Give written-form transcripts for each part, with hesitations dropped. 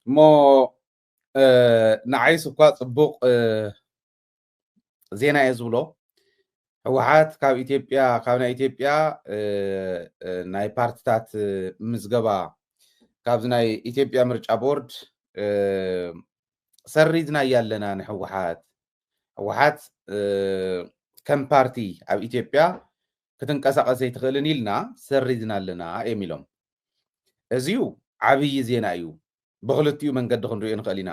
እሞ ንዓይስ እኳ ጽቡቕ ዜና እየ ዝብሎ ህወሓት ካብ ናይ ኢትዮጵያ ናይ ፓርቲታት ምዝገባ ካብዚ ናይ ኢትዮጵያ ምርጫ ቦርድ ሰሪዝና እያ ኣለና ንሕወሓት ህወሓት ከም ፓርቲ ኣብ ኢትዮጵያ ክትንቀሳቐስ ኣይትኽእልን ኢልና ሰሪዝና ኣለና እዮም ኢሎም እዚዩ ዓብዪ ዜና እዩ ብክልቲኡ መንገዲ ክንሪኦ ንኽእል ኢና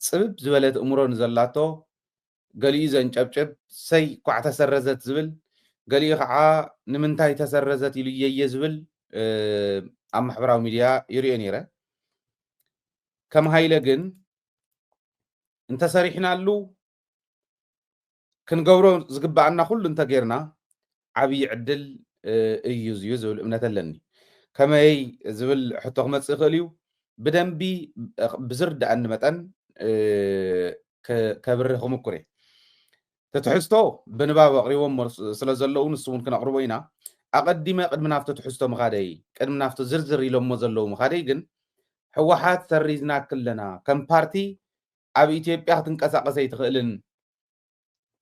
ፅብብ ዝበለት እምሮ ንዘላቶ ገሊኡ ዘንጨብጭብ ሰይ ኳዕ ተሰረዘት ዝብል ገሊኡ ከዓ ንምንታይ ተሰረዘት ኢሉ እየየ ዝብል ኣብ ማሕበራዊ ሚድያ ይርኦ ነይረ ከም ሃይለ ግን እንተሰሪሕናሉ ክንገብሮ ዝግባአና ኩሉ እንተጌርና ዓብዪ ዕድል እዩ ዝዩ ዝብል እምነት ኣለኒ ከመይ ዝብል ሕቶ ክመፅእ ይኽእል እዩ ብደንቢ ብዝርዳእኒ መጠን ከብርህ ክምኩር እየ ተትሕዝቶ ብንባብ ኣቕሪቦም ስለ ዘለዉ ንሱ እውን ክነቕርቦ ኢና ኣቐዲመ ቅድሚ ናብቲ ትሕዝቶ ምኻደይ ቅድሚ ናብቲ ዝርዝር ኢሎሞ ዘለዉ ምኻደይ ግን ሕወሓት ሰሪዝና ክለና ከም ፓርቲ ኣብ ኢትዮጵያ ክትንቀሳቐስ ኣይትኽእልን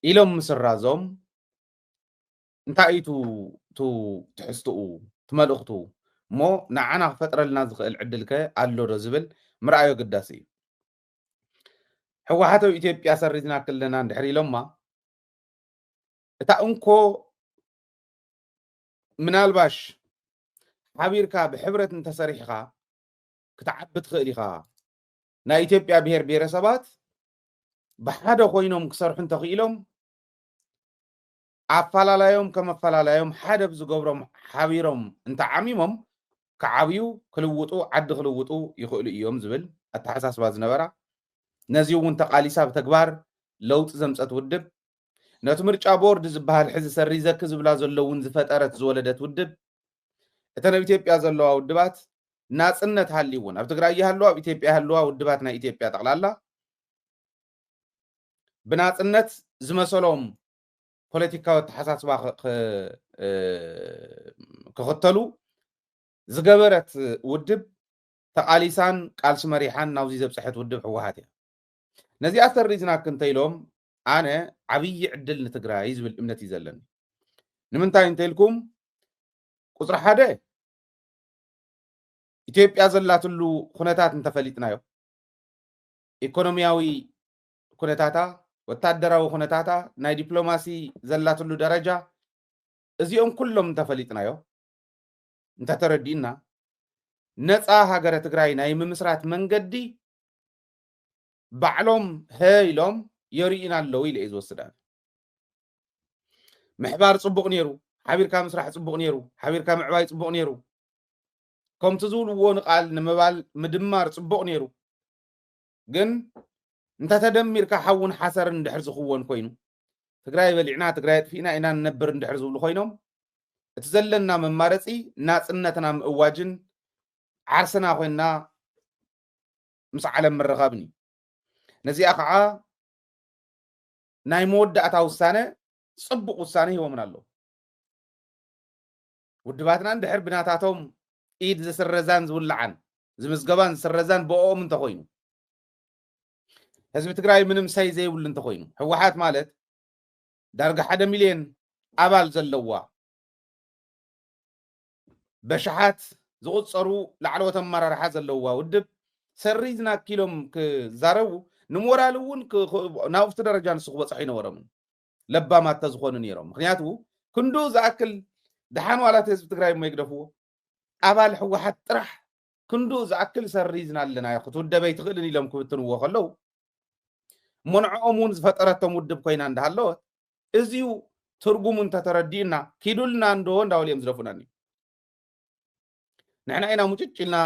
ኢሎም ምስራዞም እንታይ እዩ ትሕዝትኡ ትመልእኽቱ እሞ ንዓና ክፈጥረልና ዝኽእል ዕድል ከ ኣሎ ዶ ዝብል ምርኣዮ ግዳሲ እዩ ሕወሓት ኣብ ኢትዮጵያ ሰሪዝና ክለና እንድሕር ኢሎማ እታ እንኮ ምናልባሽ ሓቢርካ ብሕብረት እንተሰሪሕኻ ክትዓቢ ትኽእል ኢኻ ናይ ኢትዮጵያ ብሄር ብሄረሰባት ብሓደ ኮይኖም ክሰርሑ እንተኽኢሎም ኣፈላላዮም ከም ኣፈላላዮም ሓደ ብዝገብሮም ሓቢሮም እንተዓሚሞም ክዓብዩ ክልውጡ ዓዲ ክልውጡ ይኽእሉ እዮም ዝብል ኣተሓሳስባ ዝነበራ ነዚ እውን ተቃሊሳ ብተግባር ለውጢ ዘምፀት ውድብ ነቲ ምርጫ ቦርድ ዝበሃል ሕዚ ሰሪዘክ ዝብላ ዘሎ እውን ዝፈጠረት ዝወለደት ውድብ እተን ኣብ ኢትዮጵያ ዘለዋ ውድባት ናፅነት ሃልይውን ኣብ ትግራይ ይሃለዋ ኣብ ኢትዮጵያ ይሃለዋ ውድባት ናይ ኢትዮጵያ ጠቕላላ ብናፅነት ዝመሰሎም ፖለቲካዊ ኣተሓሳስባ ክኽተሉ ዝገበረት ውድብ ተቃሊሳን ቃልሲ መሪሓን ናብዚ ዘብፅሐት ውድብ ሕወሓት እያ ነዚኣ ሰሪዝና ክንተኢሎም ኣነ ዓብዪ ዕድል ንትግራይ ዝብል እምነት እዩ ዘለኒ ንምንታይ እንተኢልኩም ቁፅሪ ሓደ ኢትዮጵያ ዘላትሉ ኩነታት እንተፈሊጥናዮ ኢኮኖሚያዊ ኩነታታ ወታደራዊ ኩነታታ ናይ ዲፕሎማሲ ዘላትሉ ደረጃ እዚኦም ኩሎም እንተፈሊጥናዮ እንተተረዲእና ነፃ ሃገረ ትግራይ ናይ ምምስራት መንገዲ ባዕሎም ኢሎም የርእዩና ኣለዉ ኢለ እዩ ዝወስዳ ምሕባር ፅቡቕ ነይሩ ሓቢርካ ምስራሕ ፅቡቕ ነይሩ ሓቢርካ ምዕባይ ፅቡቕ ነይሩ ከምቲ ዝብልዎ ንቃል ንምባል ምድማር ፅቡቕ ነይሩ ግን እንተተደሚርካ ሓውን ሓሰርን እንድሕር ዝኽወን ኮይኑ ትግራይ በሊዕና ትግራይ ጥፊእና ኢና ንነብር እንድሕር ዝብሉ ኮይኖም እቲ ዘለና መማረፂ ናፅነትና ምእዋጅን ዓርስና ኮይንና ምስ ዓለም ምረኻብን እዩ ነዚኣ ከዓ ናይ መወዳእታ ውሳነ ፅቡቕ ውሳነ ሂቦምን ኣለዉ ውድባትና እንድሕር ብናታቶም ኢድ ዝስረዛን ዝውላዓን ዝምዝገባን ዝስረዛን ብኦም እንተኮይኑ ህዝቢ ትግራይ ምንም ሰይ ዘይብሉ እንተኮይኑ ሕወሓት ማለት ዳርጋ 1 ሚልዮን ኣባል ዘለዋ በሽሓት ዝቁፀሩ ላዕለዎት ኣመራርሓ ዘለዋ ውድብ ሰሪዝና ኪሎም ክዛረቡ ንሞራል እውን ናብቲ ደረጃ ንሱ ክበፅሑ ይነበሮምን ለባማት ተዝኾኑ ነይሮም ምክንያቱ ክንዱ ዝኣክል ድሓን ዋላት ህዝቢ ትግራይ እሞ ይግደፍዎ ኣባል ሕወሓት ጥራሕ ክንዱ ዝኣክል ሰሪዝና ኣለና ክትውደበ ኣይትኽእልን ኢሎም ክብትንዎ ከለዉ መንዕኦም እውን ዝፈጠረቶም ውድብ ኮይና እንዳሃለወት እዚዩ ትርጉሙ እንተተረዲእና ኪዱልና እንዶ እንዳበልዮም ዝደፉናኒ ንሕና ኢና ሙጭጭ ኢልና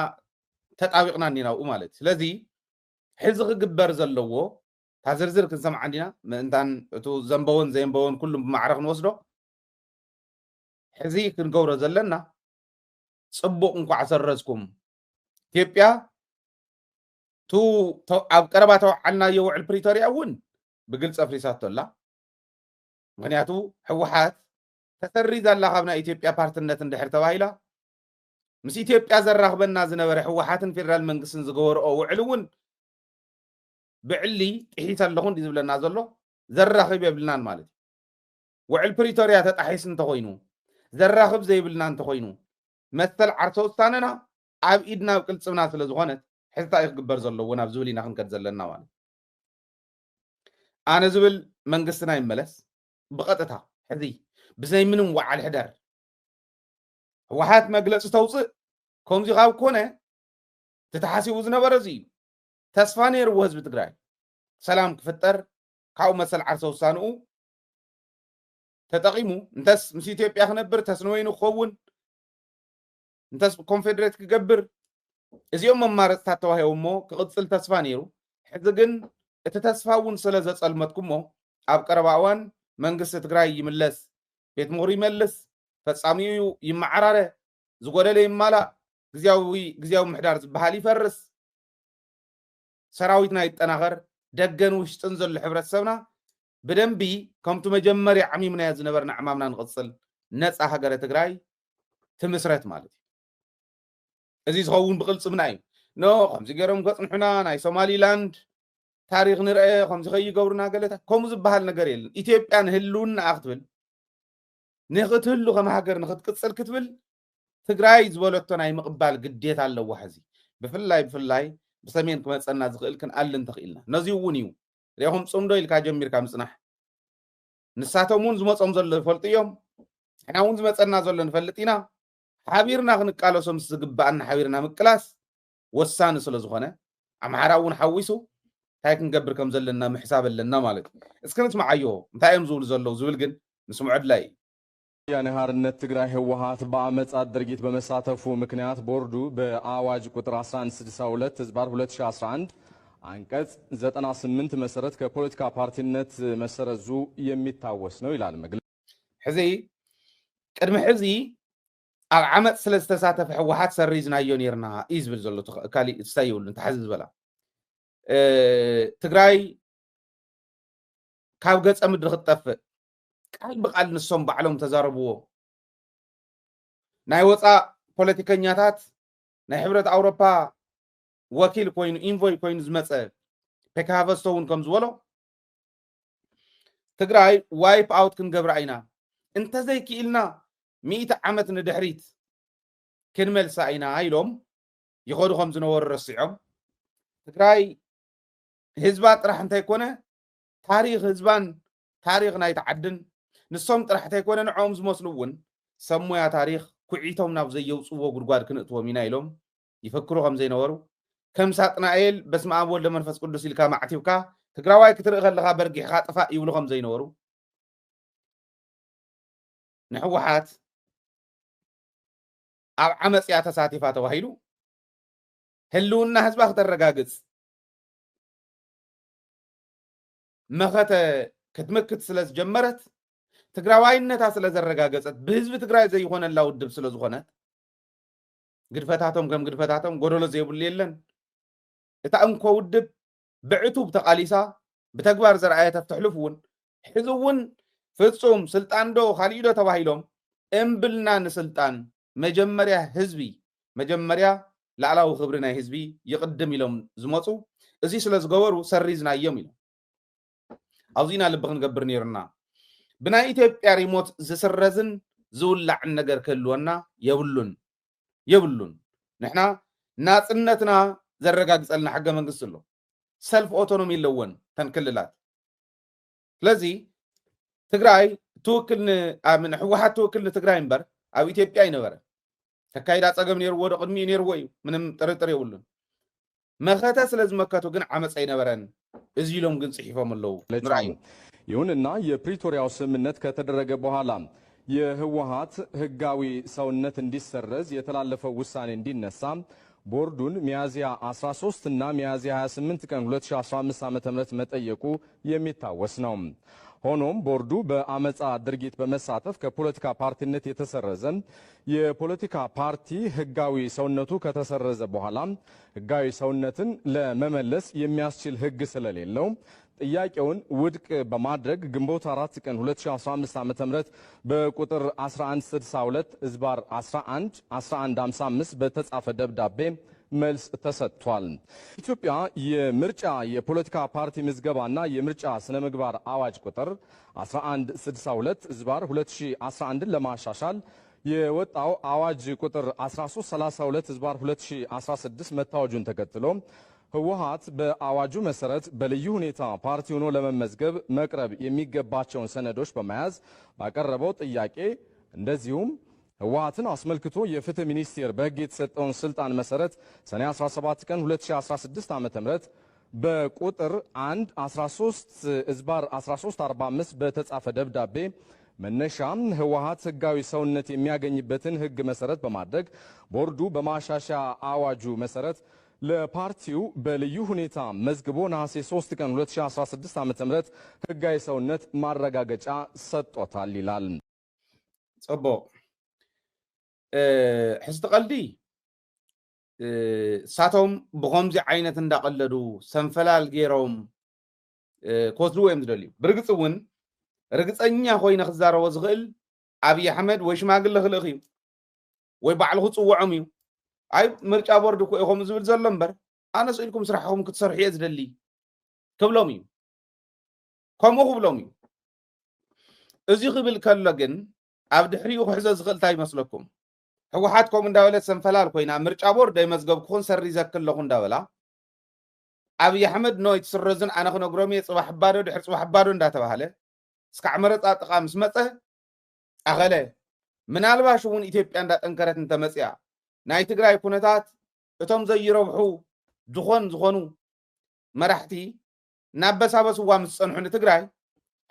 ተጣቢቕና እኒናብኡ ማለት ስለዚ ሕዚ ክግበር ዘለዎ ታዝርዝር ክንሰምዓ እንዲና ምእንታን እቱ ዘንበውን ዘየንበውን ኩሉም ብማዕረኽ ንወስዶ ሕዚ ክንገብሮ ዘለና ፅቡቕ እንኳዕ ሰረዝኩም ኢትዮጵያ ኣብ ቀረባ ተዋዓልናዮ ውዕል ፕሪቶሪያ እውን ብግልፂ ኣፍሪሳቶ ኣላ ምክንያቱ ሕወሓት ተሰሪዛ ኣላ ካብ ናይ ኢትዮጵያ ፓርትነት እንድሕር ተባሂላ ምስ ኢትዮጵያ ዘራኽበና ዝነበረ ሕወሓትን ፌደራል መንግስትን ዝገበርኦ ውዕል እውን ብዕሊ ጥሒት ኣለኹን ዝብለና ዘሎ ዘራኽብ የብልናን ማለት ውዕል ፕሪቶሪያ ተጣሒስ እንተኮይኑ ዘራኽብ ዘይብልና እንተኮይኑ መተል ዓርሶ ውሳነና ኣብ ኢድና ቅልጽምና ስለ ዝኾነት ሕዝታ ይክግበር ዘለዎ ናብ ዝብል ኢና ክንከድ ዘለና ማለት ኣነ ዝብል መንግስትና ይመለስ ብቐጥታ ሕዚ ብዘይ ምንም ወዓል ሕደር ሕወሓት መግለፂ ተውፅእ ከምዚ ካብ ኮነ ተተሓሲቡ ዝነበረ እዚ ተስፋ ነይርዎ ህዝቢ ትግራይ ሰላም ክፍጠር ካብኡ መሰል ዓርሰ ውሳንኡ ተጠቂሙ እንተስ ምስ ኢትዮጵያ ክነብር ተስንወይኑ ክኸውን እንተስ ኮንፌደሬት ክገብር እዚኦም መማረፅታት ተዋሂቦም እሞ ክቅፅል ተስፋ ነይሩ ሕዚ ግን እቲ ተስፋ እውን ስለ ዘፀልመትኩሞ ኣብ ቀረባ እዋን መንግስቲ ትግራይ ይምለስ ቤት ምኽሪ ይመልስ ፈጻሚኡ ይመዓራረ ዝጎደለ ይማላእ ግዚያዊ ምሕዳር ዝበሃል ይፈርስ ሰራዊትና ይጠናኸር ደገን ውሽጥን ዘሎ ሕብረተሰብና ብደንቢ ከምቲ መጀመርያ ዓሚምናያ ዝነበርና ዕማምና ንቅፅል ነፃ ሃገረ ትግራይ ትምስረት ማለት እዩ እዚ ዝኸውን ብቅልፅምና እዩ ኖ ከምዚ ገይሮም ከፅንሑና ናይ ሶማሊላንድ ታሪክ ንርአ ከምዚ ከይገብሩና ገለታት ከምኡ ዝበሃል ነገር የለን ኢትዮጵያ ንህልውና ክትብል ንኽትህሉ ከም ሃገር ንኽትቅፅል ክትብል ትግራይ ዝበለቶ ናይ ምቕባል ግዴታ ኣለዎ ሕዚ ብፍላይ ብሰሜን ክመፀና ዝኽእል ክንኣልን ተኽኢልና ነዚ እውን እዩ ሪኢኹም ፅምዶ ኢልካ ጀሚርካ ምፅናሕ ንሳቶም እውን ዝመፆም ዘሎ ይፈልጡ እዮም ሕና እውን ዝመፀና ዘሎ ንፈልጥ ኢና ሓቢርና ክንቃለሶም ዝግባአና ሓቢርና ምቅላስ ወሳኒ ስለ ዝኾነ ኣምሓራ እውን ሓዊሱ እንታይ ክንገብር ከም ዘለና ምሕሳብ ኣለና ማለት እዩ እስኪ ንስማዓዮ እንታይ እዮም ዝብሉ ዘለዉ ዝብል ግን ንስምዖ ድላይ ወያነ ሓርነት ትግራይ ህወሓት በአመጻ ድርጊት በመሳተፉ ምክንያት ቦርዱ በአዋጅ ቁጥር 1162 ህዝባር 2011 አንቀጽ 98 መሰረት ከፖለቲካ ፓርቲነት መሰረዙ የሚታወስ ነው ይላል መግለጫ ሕዚ ቅድሚ ሕዚ ኣብ ዓመፅ ስለ ዝተሳተፈ ህወሓት ሰሪዝናዮ ነርና እዩ ዝብል ዘሎ ካሊእ እንታይ ይብሉ እንተሓዚ ዝበላ ትግራይ ካብ ገፀ ምድሪ ክትጠፍእ ቃል ብቃል ንሶም ባዕሎም ተዛረብዎ ናይ ወፃእ ፖለቲከኛታት ናይ ሕብረት ኣውሮፓ ወኪል ኮይኑ ኢንቮይ ኮይኑ ዝመፀ ፔካሃቨስቶ እውን ከም ዝበሎ ትግራይ ዋይፕ ኣውት ክንገብራ ኢና እንተዘይክኢልና 100 ዓመት ንድሕሪት ክንመልሳ ኢና ኢሎም ይኸዱ ከም ዝነበሩ ረሲዖም ትግራይ ህዝባ ጥራሕ እንተይኮነ ታሪክ ህዝባን ታሪክ ናይ ተዓድን ንሶም ጥራሕ እንተይኮነ ንዖም ዝመስሉ እውን ሰሙያ ታሪክ ኩዒቶም ናብ ዘየውፅዎ ጉድጓድ ክንእትዎም ኢና ኢሎም ይፈክሩ ከም ዘይነበሩ ከም ሳጥናኤል በስመ አብ ወልድ መንፈስ ቅዱስ ኢልካ ማዕቲብካ ትግራዋይ ክትርኢ ከለካ በርጊሕካ ጥፋእ ይብሉ ከም ዘይነበሩ ንሕወሓት ኣብ ዓመፅ እያ ተሳቲፋ ተባሂሉ ህልውና ህዝባ ክተረጋግፅ መኸተ ክትምክት ስለ ዝጀመረት ትግራዋይነታ ስለ ዘረጋገፀት ብህዝቢ ትግራይ ዘይኮነላ ውድብ ስለ ዝኾነት ግድፈታቶም ከም ግድፈታቶም ጎደሎ ዘይብሉ የለን እታ እንኮ ውድብ ብዕቱብ ተቃሊሳ ብተግባር ዘርአየት ተሕልፍ እውን ሕዚ እውን ፍጹም ስልጣን ዶ ካሊእ ዶ ተባሂሎም እምብልና ንስልጣን መጀመርያ ህዝቢ መጀመርያ ላዕላዊ ክብሪ ናይ ህዝቢ ይቅድም ኢሎም ዝመፁ እዚ ስለ ዝገበሩ ሰሪዝናዮም ኢሎም ኣብዚና ልቢ ክንገብር ነይርና ብናይ ኢትዮጵያ ሪሞት ዝስረዝን ዝውላዕን ነገር ክህልወና የብሉን ንሕና ናፅነትና ዘረጋግፀልና ሕገ መንግስቲ ኣሎ ሰልፍ ኦቶኖሚ ኣለወን ተንክልላት ስለዚ ትግራይ ትውክል ሕወሓት ትውክል ንትግራይ እምበር ኣብ ኢትዮጵያ ይነበረ ተካይዳ ፀገም ነይርዎ ዶ ቅድሚኡ ነይርዎ እዩ ምንም ጥርጥር የብሉን መኸተ ስለ ዝመከቱ ግን ዓመፅ ኣይነበረን እዚ ኢሎም ግን ጽሒፎም ኣለዉ ንርአዩ ይሁንና የፕሪቶሪያው ስምምነት ከተደረገ በኋላ የህወሓት ህጋዊ ሰውነት እንዲሰረዝ የተላለፈው ውሳኔ እንዲነሳ ቦርዱን ሚያዝያ 13 እና ሚያዝያ 28 ቀን 2015 ዓ.ም መጠየቁ የሚታወስ ነው። ሆኖም ቦርዱ በአመጻ ድርጊት በመሳተፍ ከፖለቲካ ፓርቲነት የተሰረዘ የፖለቲካ ፓርቲ ህጋዊ ሰውነቱ ከተሰረዘ በኋላ ህጋዊ ሰውነትን ለመመለስ የሚያስችል ህግ ስለሌለው ጥያቄውን ውድቅ በማድረግ ግንቦት 4 ቀን 2015 ዓ.ም በቁጥር 1162 ዝባር 11 1155 በተጻፈ ደብዳቤ መልስ ተሰጥቷል። ኢትዮጵያ የምርጫ የፖለቲካ ፓርቲ ምዝገባና የምርጫ ስነ ምግባር አዋጅ ቁጥር 1162 ዝባር 2011 ለማሻሻል የወጣው አዋጅ ቁጥር 1332 ዝባር 2016 መታወጁን ተከትሎ ህወሓት በአዋጁ መሰረት በልዩ ሁኔታ ፓርቲ ሆኖ ለመመዝገብ መቅረብ የሚገባቸውን ሰነዶች በመያዝ ባቀረበው ጥያቄ እንደዚሁም ህወሓትን አስመልክቶ የፍትህ ሚኒስቴር በህግ የተሰጠውን ስልጣን መሰረት ሰኔ 17 ቀን 2016 ዓ.ም በቁጥር 113 ዝባር 1345 በተጻፈ ደብዳቤ መነሻም ህወሓት ህጋዊ ሰውነት የሚያገኝበትን ህግ መሰረት በማድረግ ቦርዱ በማሻሻያ አዋጁ መሰረት ለፓርቲው በልዩ ሁኔታ መዝግቦ ነሐሴ 3 ቀን 2016 ዓ.ም ህጋዊ ሰውነት ማረጋገጫ ሰጥቶታል ይላል። ጽቡቅ ሕዝቲ ቀልዲ ሳቶም ብኸምዚ ዓይነት እንዳቀለዱ ሰንፈላል ገይሮም ክወስድዎ እዮም ዝደልዩ ብርግፅ እውን ርግፀኛ ኮይነ ክዛረቦ ዝኽእል ኣብይ ኣሕመድ ወይ ሽማግለ ክልእኽ እዩ ወይ ባዕሉ ክፅውዖም እዩ ኣይ ምርጫ ቦርድ እኮ ኢኹም ዝብል ዘሎ እምበር ኣነ ስኢልኩም ስራሕኩም ክትሰርሑ እየ ዝደሊ ክብሎም እዩ ከምኡ ክብሎም እዩ እዚ ክብል ከሎ ግን ኣብ ድሕሪኡ ክሕዘ ዝኽእል እንታይ ይመስለኩም ህወሓት ከምኡ እንዳበለት ሰንፈላል ኮይና ምርጫ ቦርድ ኣይመዝገብኩኹን ሰሪዘክ ኣለኹ እንዳበላ ኣብይ ኣሕመድ ኖ ይትስረዝን ኣነ ክነግሮም እየ ፅባሕ ባዶ ድሕሪ ፅባሕ ባዶ እንዳተባሃለ እስካዕ መረፃ ጥቃ ምስ መፀ ኣኸለ ምናልባሽ እውን ኢትዮጵያ እንዳጠንከረት እንተመፅያ ናይ ትግራይ ኩነታት እቶም ዘይረብሑ ዝኾኑ መራሕቲ ናበሳበስዋ ምስ ፀንሑ ንትግራይ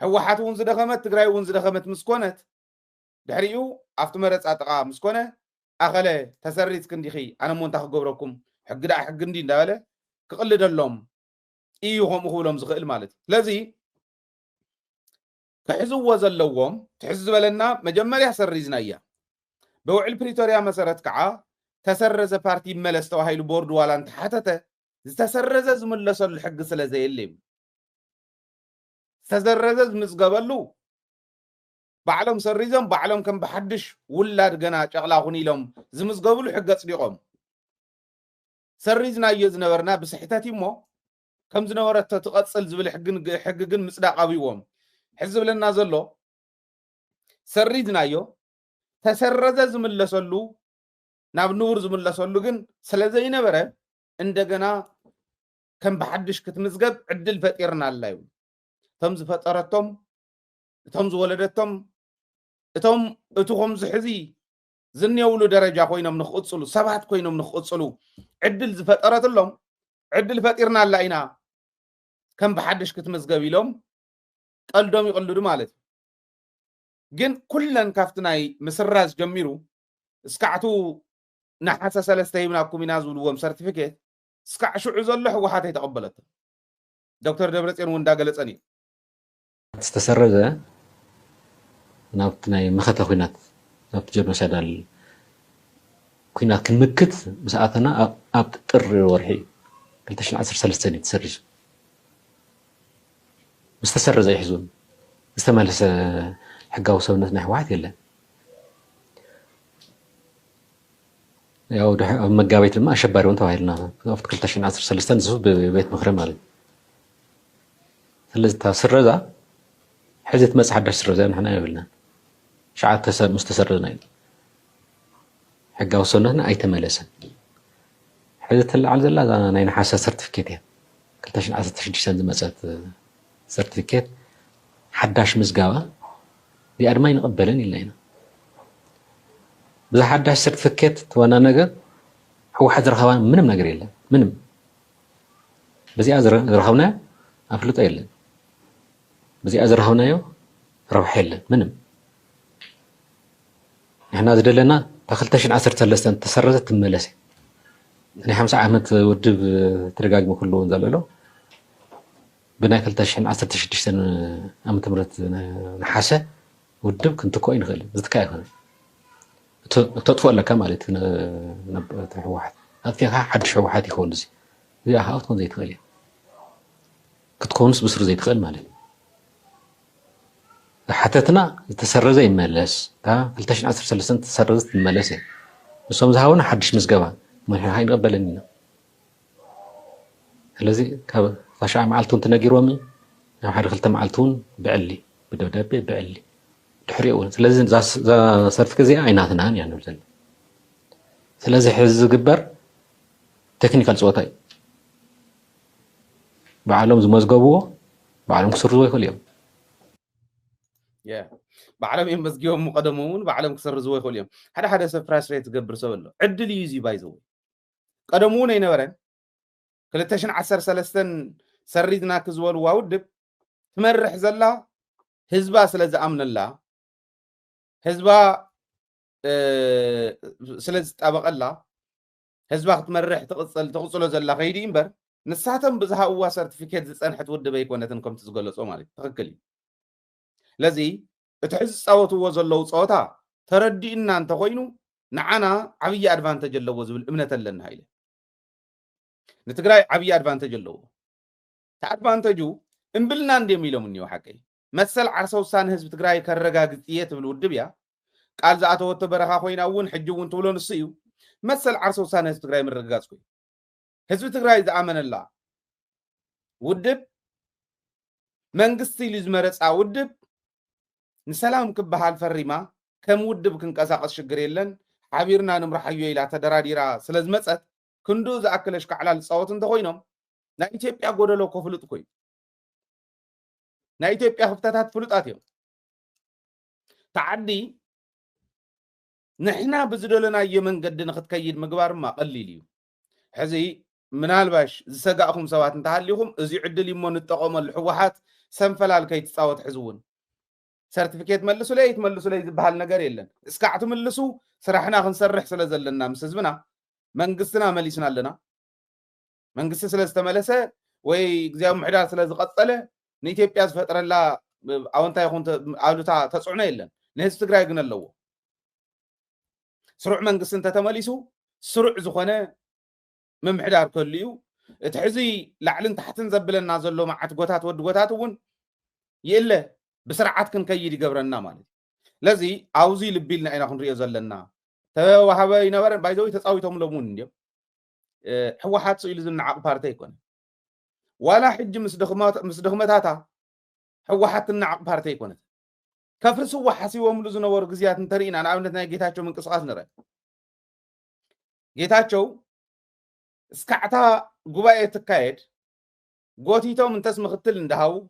ህወሓት እውን ዝደኸመት ትግራይ እውን ዝደኸመት ምስ ኮነት ድሕሪኡ ኣብቲ መረፃ ጥቃ ምስ ኮነ ኣኸለ ተሰሪት ክንዲኺ ኣነ ሞ እንታይ ክገብረኩም ሕጊ ዳኣ ሕጊ እንዲ እንዳበለ ክቕልደሎም እዩ ከምኡ ክብሎም ዝኽእል ማለት እዩ ስለዚ ክሕዝዎ ዘለዎም ትሕዝ ዝበለና መጀመርያ ሰሪዝና እያ በውዕል ፕሪቶሪያ መሰረት ከዓ ተሰረዘ ፓርቲ ይመለስ ተባሂሉ ቦርድ ዋላ እንተሓተተ ዝተሰረዘ ዝምለሰሉ ሕጊ ስለ ዘየለ እዩ ዝተሰረዘ ዝምዝገበሉ ባዕሎም ሰሪዞም ባዕሎም ከም ብሓድሽ ውላድ ገና ጨቕላኹን ኢሎም ዝምዝገብሉ ሕጊ ኣፅዲቖም ሰሪዝናዮ ዝነበርና ብስሕተት እሞ ከም ዝነበረቶ ትቐፅል ዝብል ሕጊ ግን ምፅዳቕ ኣብይዎም ሕዚ ዝብለና ዘሎ ሰሪዝናዮ ተሰረዘ ዝምለሰሉ ናብ ንቡር ዝምለሰሉ ግን ስለ ዘይነበረ እንደገና ከም ብሓድሽ ክትምዝገብ ዕድል ፈጢርና ኣላ እዩ እቶም ዝፈጠረቶም እቶም ዝወለደቶም እቶም እቲ ከምዚ ሕዚ ዝኔውሉ ደረጃ ኮይኖም ንኽቕፅሉ ሰባት ኮይኖም ንኽቕፅሉ ዕድል ዝፈጠረትሎም ዕድል ፈጢርና ኣላ ኢና ከም ብሓድሽ ክትምዝገብ ኢሎም ቀልዶም ይቕልዱ ማለት እዩ ግን ኩለን ካብቲ ናይ ምስራዝ ጀሚሩ እስካዕቱ ናሓሰ 3 ሂብናኩም ኢና ዝብልዎም ሰርቲፊኬት እስካዕ ሽዑ ዘሎ ህወሓት ኣይተቐበለቶ ዶክተር ደብረፅዮን እውን እንዳገለፀን እዩ ዝተሰረዘ ናብቲ ናይ መኸተ ኩናት ናብቲ ጀኖሳይዳል ኩናት ክንምክት ምስኣተና ኣብ ጥር ወርሒ 2013 እዩ ተሰሪዙ مستسرز يحزون استملس حقه وسوينا نحو واحد يلا يا ودح مقابيت لما أشبار وانت وهايلنا أفت قلت عشان 10 سلستان زود ببيت مخرم مالي ثلث تسرزة حزت مسح 11 سرزة نحن قبلنا شعات مستسرزنا حقه وسوينا أي تملسا حزت على ذلا أنا نحاسة سيرتيفيكيت قلت عشان 10 سنة مسات سيرتيفيكيت حداش مزقاوة دي أرمي نقبلن إلا هنا بذا حداش سيرتيفيكيت وانا نقر هو حد رخوان منم نقر إلا منم بزي أزر رخونا أفلوت إلا بزي أزر رخونا يو روح إلا منم إحنا أزر لنا دخلتشن 10 سلستان تسرزت الملسي أنا 5 عامات ودب ترقاق مكله ونزل بناء كلتشن 16 سنة أم تمرت نحاسة ودب كنت كوين غالي زتكاي هنا تطفئ لك مالت تروح واحد هذا حد شو واحد يكون زي هاوت كون زي تغلي كنت ክትኮንስ ብስሩ ዘይትኽእል ማለት حتتنا تسرز يملس تا 2013 تسرز تملس نسوم زهاونا حدش مزقبا ما هاي نقبلني الذي فشاع معلتون تنقيرومي نعم حد خلت معلتون بعلي بدبدبي بعلي تحريقون سلازي ذا صرف كزي عيناتنا يعني بزل سلازي حز قبر تكنيكال صوتاي بعلم زمزقبوه بعلم كسرزوا يخل يوم بعلم يمزجيهم مقدمون بعلم كسر زوي كل يوم هذا سفراس ريت قبر سوله عدل يزي بايزو قدمون ينورن كلتشن 10 سريدنا كزول واودب تمرح زلا حزبا سلاز امن الله حزبا سلاز طبق الله حزبا تمرح تقصل زلا غيري امبر نساتم بزها هو سيرتيفيكيت زصنحت ود بيكونتنكم تزغلصو ማለት تخكلي لذي اتحز صوتو وزلو صوتا تردي ان انت خوينو نعنا عبي ادفانتج لو زبل امنه لنا هايله نتግራይ عبي ادفانتج لو تادفانتجو امبلنا እንደሚለው ምን ነው ሐቀይ መሰል ዓርሰው ሳን ህዝብ ትግራይ ከረጋግጥየ ትብል ውድብያ ቃል ዘአተወተ በረኻ ኮይናውን ሕጅውን ትብሎ ንስዩ መሰል ዓርሰው ሳን ህዝብ ትግራይ ምረጋጽኩ ህዝብ ትግራይ ዘአመነላ ውድብ መንግስቲ ልዝመረጻ ውድብ نسلام كبحال فريما كم ودب كنقساقس شجر يلن عبيرنا نمرحيو الى تدراديرا سلاز مصت كندو زاكلش كعلال صوت انت خوينم نا ايثيوبيا غودلو كفلط كوي نا ايثيوبيا خفتات فلطاتيو تعدي نحنا بزدلنا يمنقد نختكيد مغبار ما قليليو حزي منالباش زسقاكم سوات انتهاليهم ازي عدل يمون نتقوم الحوحات سنفلال كي تصاوت حزون سيرتيفيكيت ملسو لي يتملسو لي بحال ነገር የለን እስካዕቱ መልሱ ስራሕና ክንሰርሕ ስለዘለና ምስ ህዝብና መንግስትና መሊስናለና መንግስት ስለስተመለሰ ወይግዚያው ምሕዳር ስለዝቀጠለ ንኢትዮጵያ ዝፈጥረላ አወንታ ይኹን አሉታ ተጽዕኖ የለን ንህዝብ ትግራይ ግን ኣለዎ ስሩዕ መንግስት እንተተመሊሱ ስሩዕ ዝኾነ ምምሕዳር ከልዩ እቲ ሕዚ ላዕልን ታሕትን ዘብለና ዘሎ ማዓት ጎታት ወድ ጎታት እውን የለ بسرعات كن كيد يقبرنا مالي لذي عاوزي لبيلنا اينا كن ريو زلنا توهبا ينبرن بايدوي تصاويتهم لمون ديو حوحات سئيل زن عق بارتي يكون ولا حج مسدخمتاتا حوحات النعق بارتي يكون كفرسو وحسي وملو زنور غزيات نترينا انا عملتنا جيتاچو من قصاص نرى جيتاچو اسكعتا غبايه تكايد غوتيتو من تسمخ تل اندهاو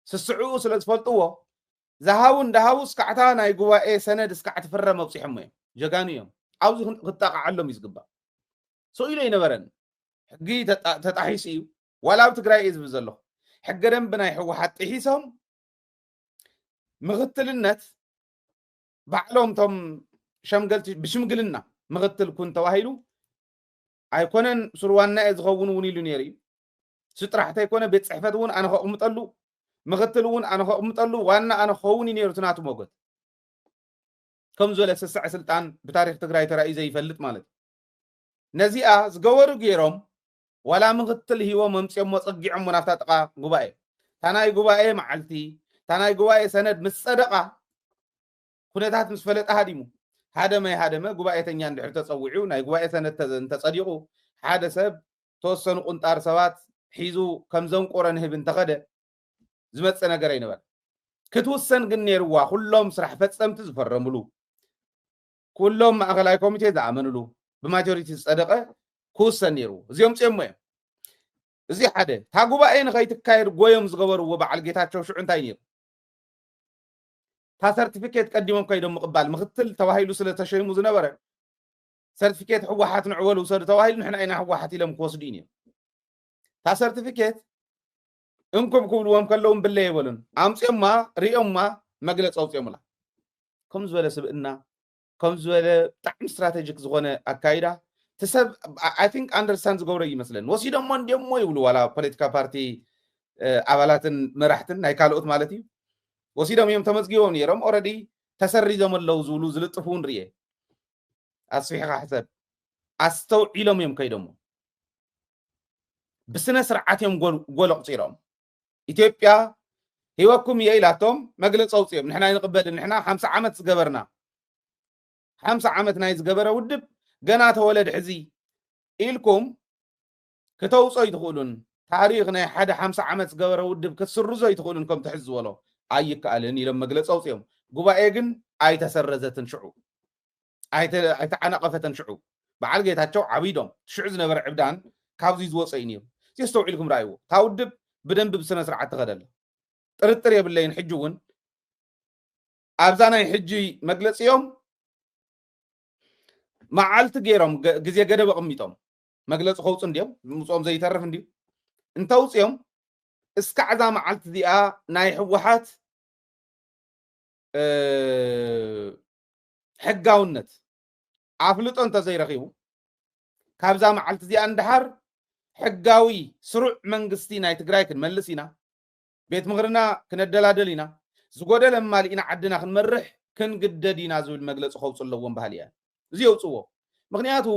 سسعو سلازفلطو زهاو اندهاو اسكعتا ناي غوائي سند اسكعت فرم مبصيحمو جغانيوم عاوز خطاقعلهم يزغبا سو إلي نبرن حقي تطحيسيو ولا بتግራይ إز بزلو حقدم بناي حوحات طحيسهم مغتلنت بعلهم تم شمغلت بشمغلنا مغتل كون تواهيلو ايكونن سروانا ازغون ونيلو نيري سطرحت ايكون بيت صحفت ون انا خمطلو مغتلون انا خمطلو وانا انا خوني نيرتناتو موغت كم زول سسع سلطان بتاريخ تግራይ ترى زي يفلط ማለት نزيئة زغورو غيروم ولا مغتل هيو ممصيم مصقيعم منافتا طقا غباي تناي غباي معلتي تناي غباي سند مصدقا كنتات مسفلط هاديمو هادمه غباي تنيا اندحر تصوعو ناي غباي سند تصديقو حدا سب توسن قنطار سبات حيزو كمزون قرن هبن تقده زمص ነገር አይነበር ክትወሰን ግን ነርዋ ሁሉም ስራሕ ፈጸምት ዝፈረሙሉ ኩሎም ማእከላይ ኮሚቴ ዝኣመኑሉ بماجوريتي صدقه كوسن نيرو زيوم صيمو ازي حدا تا غباي نخيتكاير غويم زغبرو وبعل جيتاچو شو انتاي نير تا سيرتيفيكيت قديمم كايدم مقبال مختل تواهيلو سلتشيمو زنبره سيرتيفيكيت حواحات نعولو سر تواهيل نحنا اينا حواحات لم كوسديني تا سيرتيفيكيت انكم كلهم كلهم بالله يبلون امصيما ريوما مغلص اوصيملا كم زوله سبئنا كم زوله تعم استراتيجيك زغونه اكايدا تسب I think understands غوري يመስለን ወሲ ደሞ እንደሞ ይብሉ ዋላ ፖለቲካ ፓርቲ አባላትን መራሕትን ናይ ካልኦት ማለት እዩ ወሲ ደሞ የም ተመዝጊቦም ነይሮም ኦሬዲ ተሰሪዞም ለው ዝብሉ ዝልጥፉን ርየ አስፊሕካ حساب አስተውዒሎም የም ከይደሞ ብስነ ስርዓት የም ጎል ቆጽሮም ኢትዮጵያ ህይወኩም የኢላቶም መግለጽ አውጽዮም ንሕና ይንቅበል ንሕና 50 ዓመት ዝገበርና 50 ዓመት ናይ ዝገበረ ውድብ ገና ተወለድ ሕዚ ኢልኩም ከተውጾ ይትኽእሉን ታሪኽ ናይ ሓደ 50 ዓመት ዝገበረ ውድብ ክትስርዞ ይትኽእሉን ከም ትሕዝ ዝበሎ ኣይከኣልን ኢሎም መግለጽ አውጽዮም ጉባኤ ግን ኣይተሰረዘትን ሽዑ ኣይተዓነቐፈትን ሽዑ በዓል ጌታቸው ዓቢዶም ሽዑ ዝነበረ ዕብዳን ካብዚ ዝወፀ እዩ ነይሩ ሲስተውዒልኩም ራእይዎ ታ ውድብ ብደንብ ብስነ ስርዓት ተኸደለ ጥርጥር የብለይን ሕጂ እውን ኣብዛ ናይ ሕጂ መግለፂኦም መዓልቲ ገይሮም ግዜ ገደብ ኣቐሚጦም መግለፂ ከውፅ እንዲዮም ምፅኦም ዘይተርፍ እንዲዩ እንተውፅኦም እስካዕ እዛ መዓልቲ እዚኣ ናይ ሕወሓት ሕጋውነት ኣፍልጦ እንተዘይረኺቡ ካብዛ መዓልቲ እዚኣ እንድሓር ሕጋዊ ስሩዕ መንግስቲ ናይ ትግራይ ክንመልስ ኢና ቤት ምኽርና ክነደላደል ኢና ዝጎደለ ማሊእና ዓድና ክንመርሕ ክንግደድ ኢና ዝብል መግለፂ ከውፅ ኣለዎም ባህል እያ እዚ የውፅዎ ምክንያቱ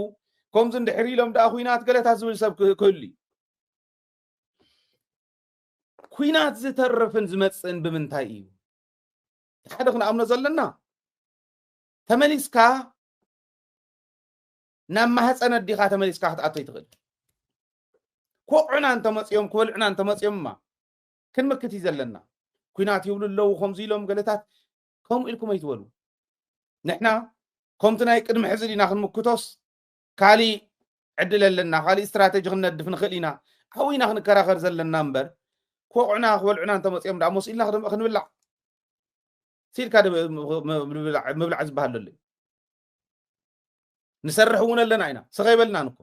ከምዚ እንድሕር ኢሎም ደኣ ኩናት ገለታት ዝብል ሰብ ክህሉ ኩናት ዝተረፍን ዝመፅእን ብምንታይ እዩ ሓደ ክንኣምኖ ዘለና ተመሊስካ ናብ ማህፀነ ዲኻ ተመሊስካ ክትኣቶ ይትኽእል ኮዑና እንተመፅኦም ክበልዑና እንተመፅኦምማ ክንምክት እዩ ዘለና ኩናት ይብሉ ኣለዉ ከምዚ ኢሎም ገለታት ከምኡ ኢልኩም ኣይትበሉ ንሕና ከምቲ ናይ ቅድሚ ሕዚ ኢና ክንምክቶስ ካሊእ ዕድል ኣለና ካሊእ እስትራቴጂ ክንነድፍ ንኽእል ኢና ኣብኡ ኢና ክንከራኸር ዘለና እምበር ኮዑና ክበልዑና እንተመፅኦም ደኣ መሲኢልና ክንብላዕ ሲልካ ምብላዕ ዝበሃል ኣሎ ንሰርሕ እውን ኣለና ኢና ስኸይበልና ንኮ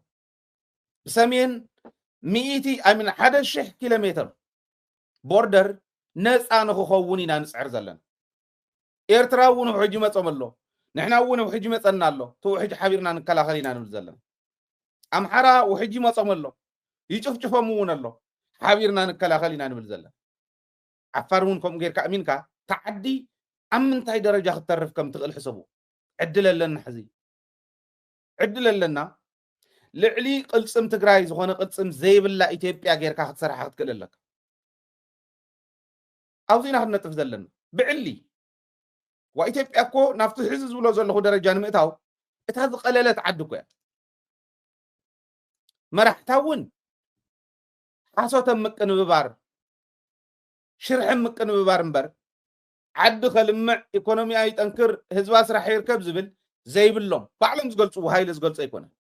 ብሰሜን 1,000 ኪሎ ሜትር ቦርደር ነፃ ንክኸውን ኢና ንፅዕር ዘለና ኤርትራ እውን ውሕጂ መፆም ኣሎ ንሕና እውን ውሕጂ መፀና ኣሎ እቲ ውሕጂ ሓቢርና ንከላኸል ኢና ንብል ዘለና ኣምሓራ ውሕጂ መፆም ኣሎ ይጭፍጭፎም እውን ኣሎ ሓቢርና ንከላኸል ኢና ንብል ዘለና ዓፋር እውን ከምኡ ጌርካ እሚንካ ተዓዲ ኣብ ምንታይ ደረጃ ክትተርፍ ከም ትኽእል ሕሰቡ ዕድል ኣለና ሕዚ ዕድል ኣለና ልዕሊ ቅልፅም ትግራይ ዝኾነ ቅልፅም ዘይብላ ኢትዮጵያ ጌርካ ክትሰርሓ ክትክእል ኣለካ ኣብዚ ኢና ክንነጥፍ ዘለና ብዕሊ ወኢትዮጵያ እኮ ናብቲ ሕዚ ዝብሎ ዘለኹ ደረጃ ንምእታው እታ ዝቐለለት ዓዲ እኮ እያ መራሕታ እውን ሓሶተም ምቅንብባር ሽርሕም ምቅንብባር እምበር ዓዲ ከልምዕ ኢኮኖሚያ ይጠንክር ህዝባ ስራሕ ይርከብ ዝብል ዘይብሎም ባዕሎም ዝገልፅዎ ሃይሊ ዝገልፁ ኣይኮነን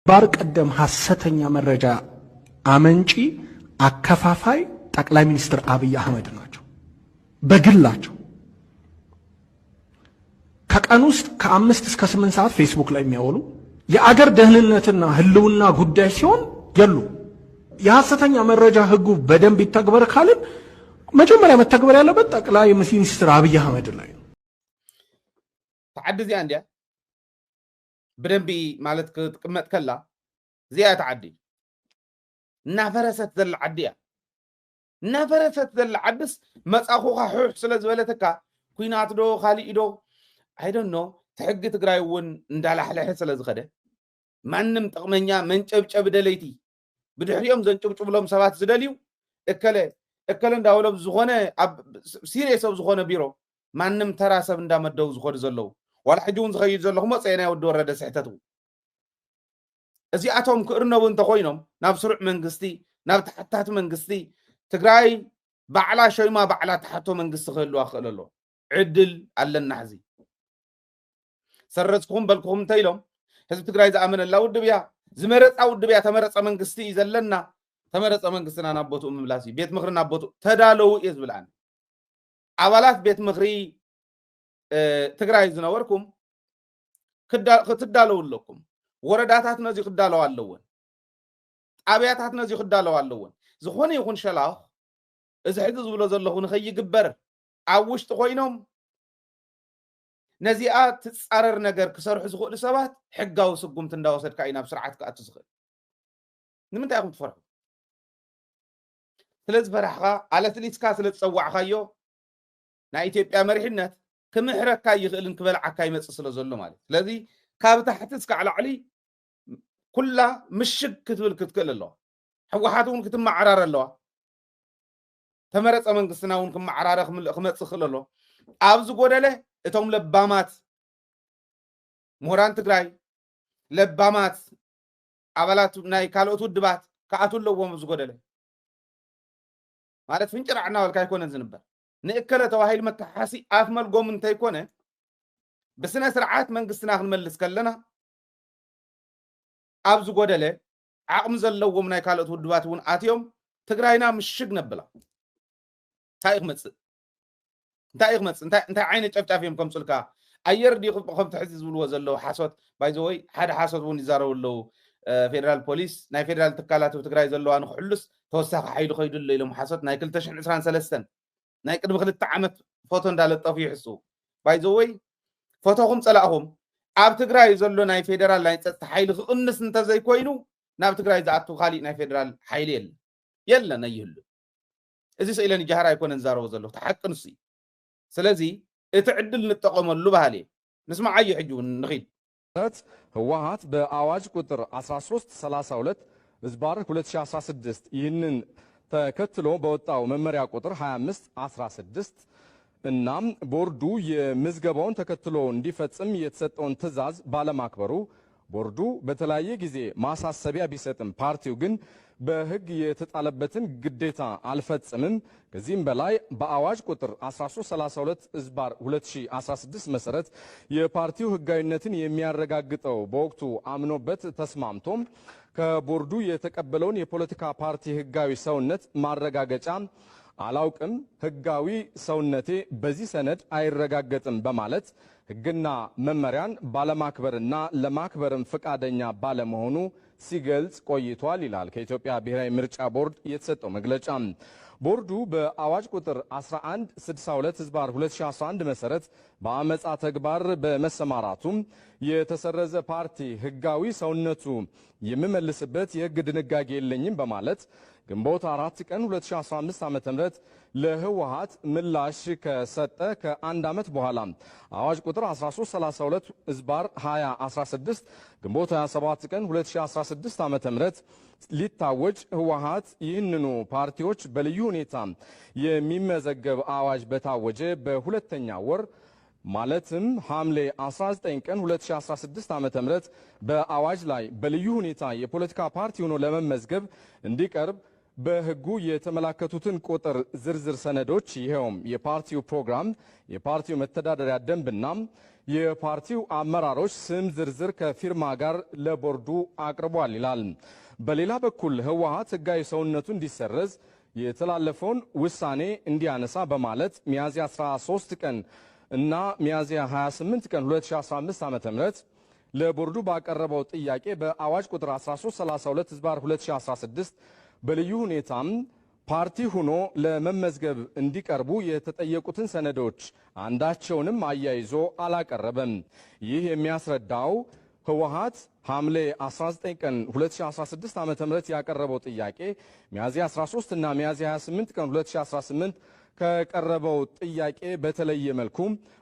ባር ቀደም ሐሰተኛ መረጃ አመንጪ አከፋፋይ ጠቅላይ ሚኒስትር አብይ አህመድ ናቸው በግላቸው ከቀን ውስጥ ከ5 እስከ 8 ሰዓት ፌስቡክ ላይ የሚያወሉ የአገር ደህንነትና ህልውና ጉዳይ ሲሆን የሉ የሐሰተኛ መረጃ ህጉ በደንብ ይተግበር ካልን መጀመሪያ መተግበር ያለበት ጠቅላይ ሚኒስትር አብይ አህመድ ላይ ነው ተዓዲ እዚኣ እንዲያ ብደንቢ ማለት ክትቅመጥ ከላ እዚኣ ተዓዲ እናፈረሰት ዘላ ዓዲ እያ እናፈረሰት ዘላ ዓድስ መፃኹኻ ሕሕ ስለ ዝበለተካ ኩናት ዶ ካሊእ ዶ ኣይዶኖ ትሕጊ ትግራይ እውን እንዳላሕለሐ ስለ ዝኸደ ማንም ጥቕመኛ መንጨብጨብ ደለይቲ ብድሕሪኦም ዘንጭብጭብሎም ሰባት ዝደልዩ እከለ እንዳበሎም ዝኾነ ሲሪየስ ኣብ ዝኾነ ቢሮ ማንም ተራ ሰብ እንዳመደቡ ዝኸዱ ዘለዉ ዋላ ሕጂ እውን ዝኸይድ ዘለኹ መፅአ ናይ ወዲ ወረደ ስሕተት እዚኣቶም ክእርነቡ እንተኮይኖም ናብ ስሩዕ መንግስቲ ናብ ተሓታቲ መንግስቲ ትግራይ ባዕላ ሸይማ ባዕላ ተሓቶ መንግስቲ ክህልዋ ክእል ኣሎ ዕድል ኣለና ሕዚ ሰረዝኩኹም በልኩኹም እንታይ ኢሎም ህዝቢ ትግራይ ዝኣመነላ ውድብ እያ ዝመረፃ ውድብ እያ ተመረፀ መንግስቲ እዩ ዘለና ተመረፀ መንግስትና ናብ ቦትኡ ምምላስ እዩ ቤት ምክሪ ናብ ቦትኡ ተዳለዉ እየ ዝብልዓኒ ኣባላት ቤት ምክሪ ትግራይ ዝነበርኩም ክትዳለዉ ኣለኩም ወረዳታት ነዚ ክዳለዉ ኣለዎን ጣብያታት ነዚ ክዳለዉ ኣለዎን ዝኾነ ይኹን ሸላኽ እዚ ሕዚ ዝብሎ ዘለኹ ንኸይግበር ኣብ ውሽጢ ኮይኖም ነዚኣ ትፃረር ነገር ክሰርሑ ዝኽእሉ ሰባት ሕጋዊ ስጉምቲ እንዳወሰድካ እዩ ናብ ስርዓት ክኣቱ ዝኽእል ንምንታይ ኢኹም ትፈርሑ ስለዝፈራሕካ ኣለትሊትካ ስለ ዝፀዋዕካዮ ናይ ኢትዮጵያ መሪሕነት ክምሕረካ ይኽእልን ክበልዓካ ይመፅእ ስለ ዘሎ ማለት ስለዚ ካብ ታሕቲ እስካዕ ላዕሊ ኩላ ምሽግ ክትብል ክትክእል ኣለዋ ሕወሓት እውን ክትመዓራር ኣለዋ ተመረፀ መንግስትና እውን ክመዓራረኽ ክመፅእ ክእለሎ ኣብዚ ጎደለ እቶም ለባማት ምሁራን ትግራይ ለባማት ኣባላት ናይ ካልኦት ውድባት ከኣቱ ኣለዎም ኣብዚ ጎደለ ማለት ፍንጭራዕና ወልካ ኣይኮነን ዝንበር ንእከለ ተባሂሉ መተሓሓሲ ኣፍ መልጎም እንተይኮነ ብስነ ስርዓት መንግስትና ክንመልስ ከለና ኣብዚ ጎደለ ዓቕሚ ዘለዎም ናይ ካልኦት ውድባት እውን ኣትዮም ትግራይና ምሽግ ነብላ እንታይ ክመፅእ እንታይ ዓይነት ጨፍጫፍ እዮም ከምፅልካ ኣየር ዲ ከም ትሕዚ ዝብልዎ ዘለዉ ሓሶት ባይዘወይ ሓደ ሓሶት እውን ይዛረቡ ኣለዉ ፌደራል ፖሊስ ናይ ፌደራል ትካላት ትግራይ ዘለዋ ንክሕልስ ተወሳኺ ሓይሉ ከይዱ ኣሎ ኢሎም ሓሶት ናይ 2023 ናይ ቅድሚ 2 ዓመት ፎቶ እንዳለጠፉ ይሕስቡ ባይዘወይ ፎቶኹም ፀላእኹም ኣብ ትግራይ ዘሎ ናይ ፌደራል ናይ ፀጥታ ሓይሊ ክቕንስ እንተዘይኮይኑ ናብ ትግራይ ዝኣቱ ካሊእ ናይ ፌደራል ሓይሊ የለን ኣይህሉ እዚ ስእለን ጃሃር ኣይኮነን ዛረቡ ዘለኹ ተሓቂ ንሱ እዩ ስለዚ እቲ ዕድል ንጠቀመሉ ባህሊ ንስማዓዩ ሕጂ ንኺድ ህወሓት በአዋጅ ቁጥር 1332 ዝባር 2016 ይህንን ተከትሎ በወጣው መመሪያ ቁጥር 2516 እናም ቦርዱ የምዝገባውን ተከትሎ እንዲፈጽም የተሰጠውን ትዕዛዝ ባለማክበሩ ቦርዱ በተለያየ ጊዜ ማሳሰቢያ ቢሰጥም ፓርቲው ግን በህግ የተጣለበትን ግዴታ አልፈጽምም ከዚህም በላይ በአዋጅ ቁጥር 1332 ዝባር 2016 መሰረት የፓርቲው ህጋዊነትን የሚያረጋግጠው በወቅቱ አምኖበት ተስማምቶም ከቦርዱ የተቀበለውን የፖለቲካ ፓርቲ ህጋዊ ሰውነት ማረጋገጫ አላውቅም ህጋዊ ሰውነቴ በዚህ ሰነድ አይረጋገጥም በማለት ህግና መመሪያን ባለማክበርና ለማክበርም ፈቃደኛ ባለመሆኑ ሲገልጽ ቆይቷል ይላል ከኢትዮጵያ ብሔራዊ ምርጫ ቦርድ የተሰጠው መግለጫ። ቦርዱ በአዋጅ ቁጥር 1162 ዝባር 2011 መሰረት በአመጻ ተግባር በመሰማራቱ የተሰረዘ ፓርቲ ህጋዊ ሰውነቱ የሚመልስበት የህግ ድንጋጌ የለኝም በማለት ግንቦት 4 ቀን 2015 ዓ.ም ለህወሓት ምላሽ ከሰጠ ከአንድ ዓመት በኋላ አዋጅ ቁጥር 1332 ዝባር 2016 ግንቦት 27 ቀን 2016 ዓ.ም ሊታወጅ ህወሓት ይህንኑ ፓርቲዎች በልዩ ሁኔታ የሚመዘገብ አዋጅ በታወጀ በሁለተኛ ወር ማለትም ሐምሌ 19 ቀን 2016 ዓ.ም በአዋጅ ላይ በልዩ ሁኔታ የፖለቲካ ፓርቲ ሆኖ ለመመዝገብ እንዲቀርብ በህጉ የተመላከቱትን ቁጥር ዝርዝር ሰነዶች ይሄውም የፓርቲው ፕሮግራም የፓርቲው መተዳደሪያ ደንብና የፓርቲው አመራሮች ስም ዝርዝር ከፊርማ ጋር ለቦርዱ አቅርቧል ይላል። በሌላ በኩል ህወሓት ህጋዊ ሰውነቱ እንዲሰረዝ የተላለፈውን ውሳኔ እንዲያነሳ በማለት ሚያዝያ 13 ቀን እና ሚያዝያ 28 ቀን 2015 ዓ.ም ለቦርዱ ባቀረበው ጥያቄ በአዋጅ ቁጥር 1332 ዝባር 2016 በልዩ ሁኔታም ፓርቲ ሆኖ ለመመዝገብ እንዲቀርቡ የተጠየቁትን ሰነዶች አንዳቸውንም አያይዞ አላቀረበም። ይህ የሚያስረዳው ህወሓት ሐምሌ 19 ቀን 2016 ዓ.ም ያቀረበው ጥያቄ ሚያዝያ 13 እና ሚያዝያ 28 ቀን 2018 ከቀረበው ጥያቄ በተለየ መልኩ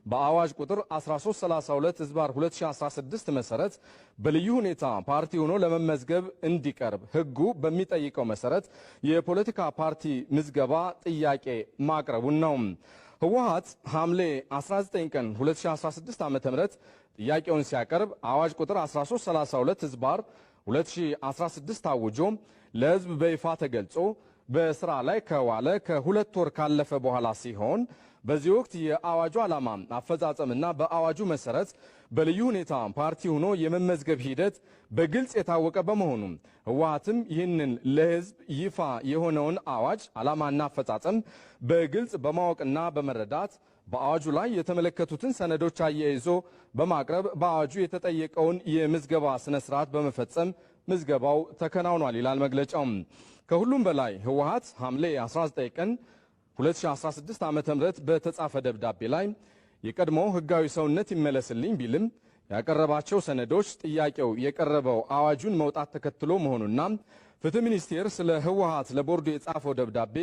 በአዋጅ ቁጥር 1332 ዝባር 2016 መሰረት በልዩ ሁኔታ ፓርቲ ሆኖ ለመመዝገብ እንዲቀርብ ህጉ በሚጠይቀው መሰረት የፖለቲካ ፓርቲ ምዝገባ ጥያቄ ማቅረቡን ነው። ህወሓት ሐምሌ 19 ቀን 2016 ዓ.ም ጥያቄውን ሲያቀርብ አዋጅ ቁጥር 1332 ዝባር 2016 ታውጆ ለህዝብ በይፋ ተገልጾ በስራ ላይ ከዋለ ከሁለት ወር ካለፈ በኋላ ሲሆን በዚህ ወቅት የአዋጁ ዓላማ አፈጻጸምና በአዋጁ መሰረት በልዩ ሁኔታ ፓርቲ ሆኖ የመመዝገብ ሂደት በግልጽ የታወቀ በመሆኑ ህወሓትም ይህንን ለህዝብ ይፋ የሆነውን አዋጅ ዓላማና አፈጻጸም በግልጽ በማወቅና በመረዳት በአዋጁ ላይ የተመለከቱትን ሰነዶች አያይዞ በማቅረብ በአዋጁ የተጠየቀውን የምዝገባ ስነ ስርዓት በመፈጸም ምዝገባው ተከናውኗል ይላል መግለጫው። ከሁሉም በላይ ህወሓት ሐምሌ 19 ቀን 2016 ዓ.ም በተጻፈ ደብዳቤ ላይ የቀድሞው ህጋዊ ሰውነት ይመለስልኝ ቢልም ያቀረባቸው ሰነዶች ጥያቄው የቀረበው አዋጁን መውጣት ተከትሎ መሆኑና ፍትህ ሚኒስቴር ስለ ህወሓት ለቦርዱ የጻፈው ደብዳቤ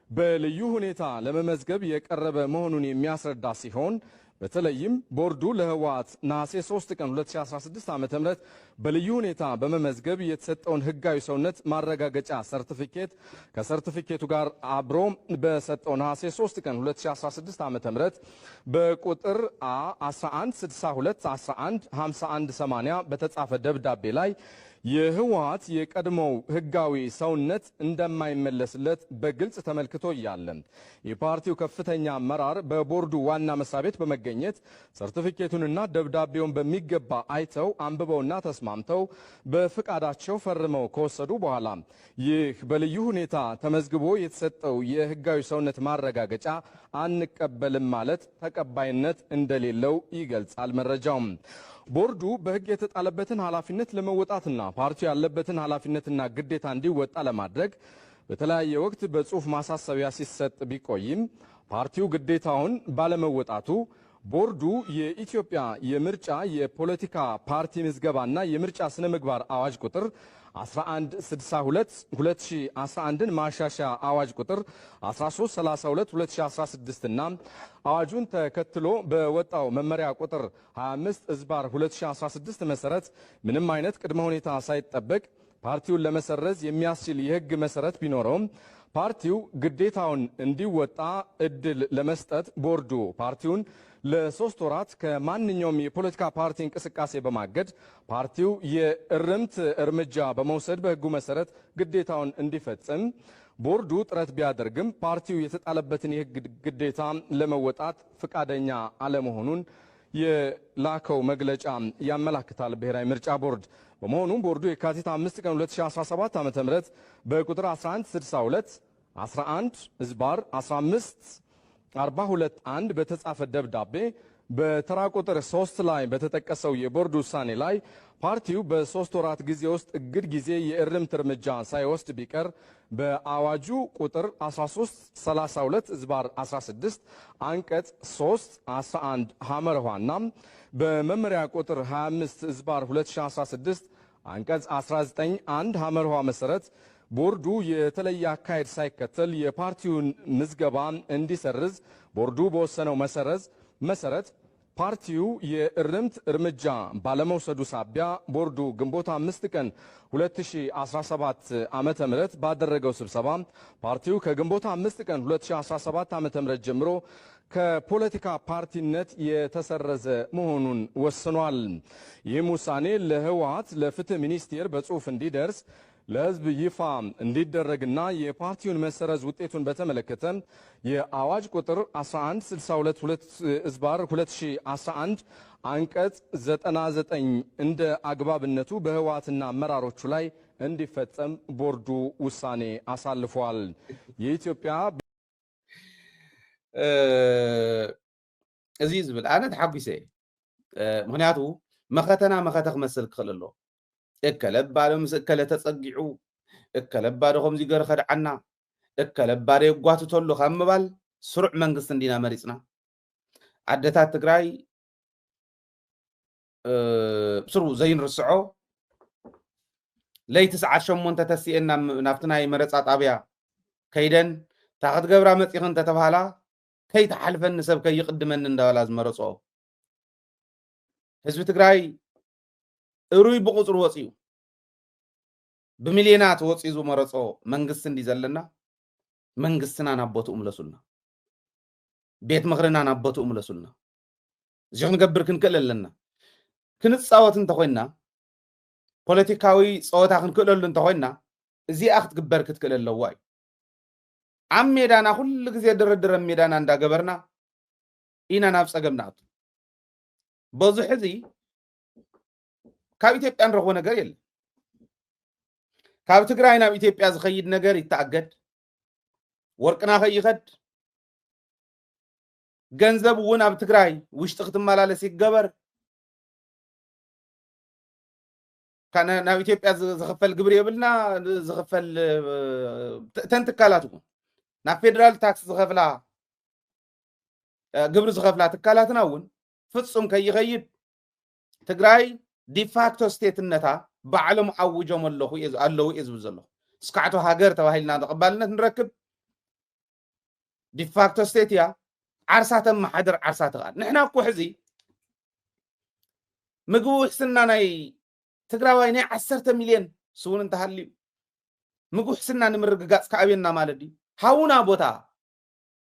በልዩ ሁኔታ ለመመዝገብ የቀረበ መሆኑን የሚያስረዳ ሲሆን በተለይም ቦርዱ ለህወሓት ነሐሴ 3 ቀን 2016 ዓ.ም በልዩ ሁኔታ በመመዝገብ የተሰጠውን ህጋዊ ሰውነት ማረጋገጫ ሰርቲፊኬት ከሰርቲፊኬቱ ጋር አብሮ በሰጠው ነሐሴ 3 ቀን 2016 ዓ.ም በቁጥር A1162115180 በተጻፈ ደብዳቤ ላይ የህወሓት የቀድሞው ህጋዊ ሰውነት እንደማይመለስለት በግልጽ ተመልክቶ እያለ የፓርቲው ከፍተኛ አመራር በቦርዱ ዋና መስሪያ ቤት በመገኘት ሰርቲፊኬቱንና ደብዳቤውን በሚገባ አይተው አንብበውና ተስማምተው በፍቃዳቸው ፈርመው ከወሰዱ በኋላ ይህ በልዩ ሁኔታ ተመዝግቦ የተሰጠው የህጋዊ ሰውነት ማረጋገጫ አንቀበልም ማለት ተቀባይነት እንደሌለው ይገልጻል መረጃው። ቦርዱ በህግ የተጣለበትን ኃላፊነት ለመወጣትና ፓርቲው ያለበትን ኃላፊነትና ግዴታ እንዲወጣ ለማድረግ በተለያየ ወቅት በጽሁፍ ማሳሰቢያ ሲሰጥ ቢቆይም ፓርቲው ግዴታውን ባለመወጣቱ ቦርዱ የኢትዮጵያ የምርጫ የፖለቲካ ፓርቲ ምዝገባና የምርጫ ስነ ምግባር አዋጅ ቁጥር 1162/2011ን ማሻሻያ አዋጅ ቁጥር 1332/2016 እና አዋጁን ተከትሎ በወጣው መመሪያ ቁጥር 25/2016 መሰረት ምንም አይነት ቅድመ ሁኔታ ሳይጠበቅ ፓርቲውን ለመሰረዝ የሚያስችል የህግ መሰረት ቢኖረውም ፓርቲው ግዴታውን እንዲወጣ እድል ለመስጠት ቦርዱ ፓርቲውን ለ3 ወራት ከማንኛውም የፖለቲካ ፓርቲ እንቅስቃሴ በማገድ ፓርቲው የእርምት እርምጃ በመውሰድ በህጉ መሰረት ግዴታውን እንዲፈጽም ቦርዱ ጥረት ቢያደርግም ፓርቲው የተጣለበትን የህግ ግዴታ ለመወጣት ፍቃደኛ አለመሆኑን የላከው መግለጫ ያመላክታል ብሔራዊ ምርጫ ቦርድ። በመሆኑም ቦርዱ የካቲት 5 ቀን 2017 ዓ.ም በቁጥር 1162/11/1542/1 በተጻፈ ደብዳቤ በተራ ቁጥር 3 ላይ በተጠቀሰው የቦርድ ውሳኔ ላይ ፓርቲው በ3 ወራት ጊዜ ውስጥ እግድ ጊዜ የእርምት እርምጃ ሳይወስድ ቢቀር በአዋጁ ቁጥር 1332/16 አንቀጽ 311 ሐመርኋና በመመሪያ ቁጥር 25/2016 አንቀጽ 191 ሐመርኋ መሰረት ቦርዱ የተለየ አካሄድ ሳይከተል የፓርቲውን ምዝገባ እንዲሰርዝ ቦርዱ በወሰነው መሰረት ፓርቲው የእርምት እርምጃ ባለመውሰዱ ሳቢያ ቦርዱ ግንቦት 5 ቀን 2017 ዓመተ ምህረት ባደረገው ስብሰባ ፓርቲው ከግንቦት 5 ቀን 2017 ዓመተ ምህረት ጀምሮ ከፖለቲካ ፓርቲነት የተሰረዘ መሆኑን ወስኗል። ይህም ውሳኔ ለህወሓት ለፍትህ ሚኒስቴር በጽሁፍ እንዲደርስ ለህዝብ ይፋ እንዲደረግና የፓርቲውን መሰረዝ ውጤቱን በተመለከተ የአዋጅ ቁጥር 1162/2011 አንቀጽ 99 እንደ አግባብነቱ በህወሓትና አመራሮቹ ላይ እንዲፈጸም ቦርዱ ውሳኔ አሳልፏል። የኢትዮጵያ እዚ ዝብል ኣነ ተሓጒሰ ምክንያቱ መኸተና መኸተ ክመስል ክኽእል ኣሎ እከለባዶ ምስ እከለ ተፀጊዑ እከለባዶ ከምዚ ገይሩ ከድዓና እከለባዶ የጓትተሉ ካብ ምባል ስሩዕ መንግስቲ እንዲና መሪፅና ዓደታት ትግራይ ብስሩ ዘይንርስዖ ለይቲ ሰዓት 8 ተሲአና ናብቲ ናይ መረፃ ጣብያ ከይደን እታ ክትገብራ መፂኽ እንተተባሃላ ከይተሓልፈኒ ሰብ ከይቅድመኒ እንዳበላ ዝመረፆ ህዝቢ ትግራይ እሩይ ብቁፅሩ ወፂኡ ብሚልዮናት ወፂኡ ዝመረፆ መንግስቲ እንዲ ዘለና መንግስትና ናብ ቦትኡ ምለሱልና ቤት ምክርና ናብ ቦትኡ ምለሱልና እዚ ክንገብር ክንክእል ኣለና ክንፃወት እንተኮይና ፖለቲካዊ ፀወታ ክንክእለሉ እንተኮይና እዚኣ ክትግበር ክትክእል ኣለዋ እዩ ኣብ ሜዳና ኩሉ ግዜ ድርድር ሜዳና እንዳገበርና ኢና ናብ ፀገም ናቱ በዚ ሕዚ ካብ ኢትዮጵያ ንረኽቦ ነገር የለን ካብ ትግራይ ናብ ኢትዮጵያ ዝኸይድ ነገር ይተኣገድ ወርቅና ከይኸድ ገንዘብ እውን ኣብ ትግራይ ውሽጢ ክትመላለስ ይገበር ናብ ኢትዮጵያ ዝኽፈል ግብሪ የብልና ዝኽፈል ተንትካላት እውን ናብ ፌደራል ታክስ ዝኸፍላ ግብሪ ዝኸፍላ ትካላትና እውን ፍጹም ከይኸይድ ትግራይ ዲፋክቶ ስቴትነታ ባዕሎም ዓውጆም ኣለዉ እየ ዝብል ዘሎ እስካዕቶ ሃገር ተባሂልና ተቐባልነት ንረክብ ዲፋክቶ ስቴት እያ عرسات محدر عرسات غاد نحنا كو حزي مقبو حسنا ناي تقراوي ناي 10 مليون سون انت هالي مقبو حسنا نمرققاص كابينا مالدي هاونا بوتا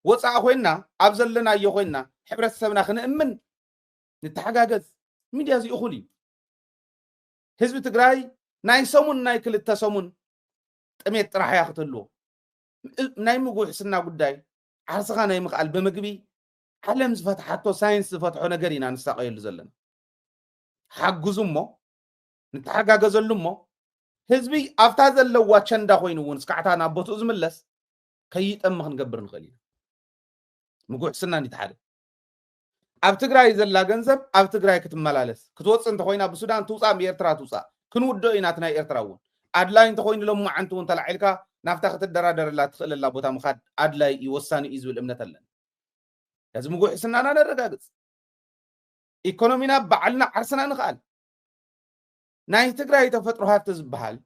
وصا خوينا ابزلنا يخوينا حبرت سبنا خنأمن نتحقاقز ميديا زي اخولي حزب تقراي ناي سومون ناي كلتا سومون طميت راح ياخذلو ناي مقبو حسنا قداي عرسخا ناي مقال بمقبي علم زفتحاتو ساينس زفتحو نغرينا نساقيل زلنا حقزمو نتحقاقزلمو حزبي افتا زلوا چندا خوينو ون سكعتانا بوتو زملس كيطمخ نغبر نخلينا مقو حسنا نتحدث اب تግራይ ዘላ ገንዘብ اب تግራይ ክትመላለስ ክትወጽ እንተ ኮይና በሱዳን ትውጻ በኤርትራ ትውጻ ክንውዶ ኢናት ናይ ኤርትራውን አድላይ እንተ ኮይኑ ለሙ አንቱ እንተ ላዕልካ ናፍታ ክትደራደርላ ትኽእልላ ቦታ ምኻድ አድላይ ይወሳኒ ይዝብል እምነት አለን ለዚ ምጉ ሕስናና ነረጋግጽ ኢኮኖሚና በዓልና ዓርስና ንኽአል ናይ ትግራይ ተፈጥሮ ሃብቲ ዝበሃል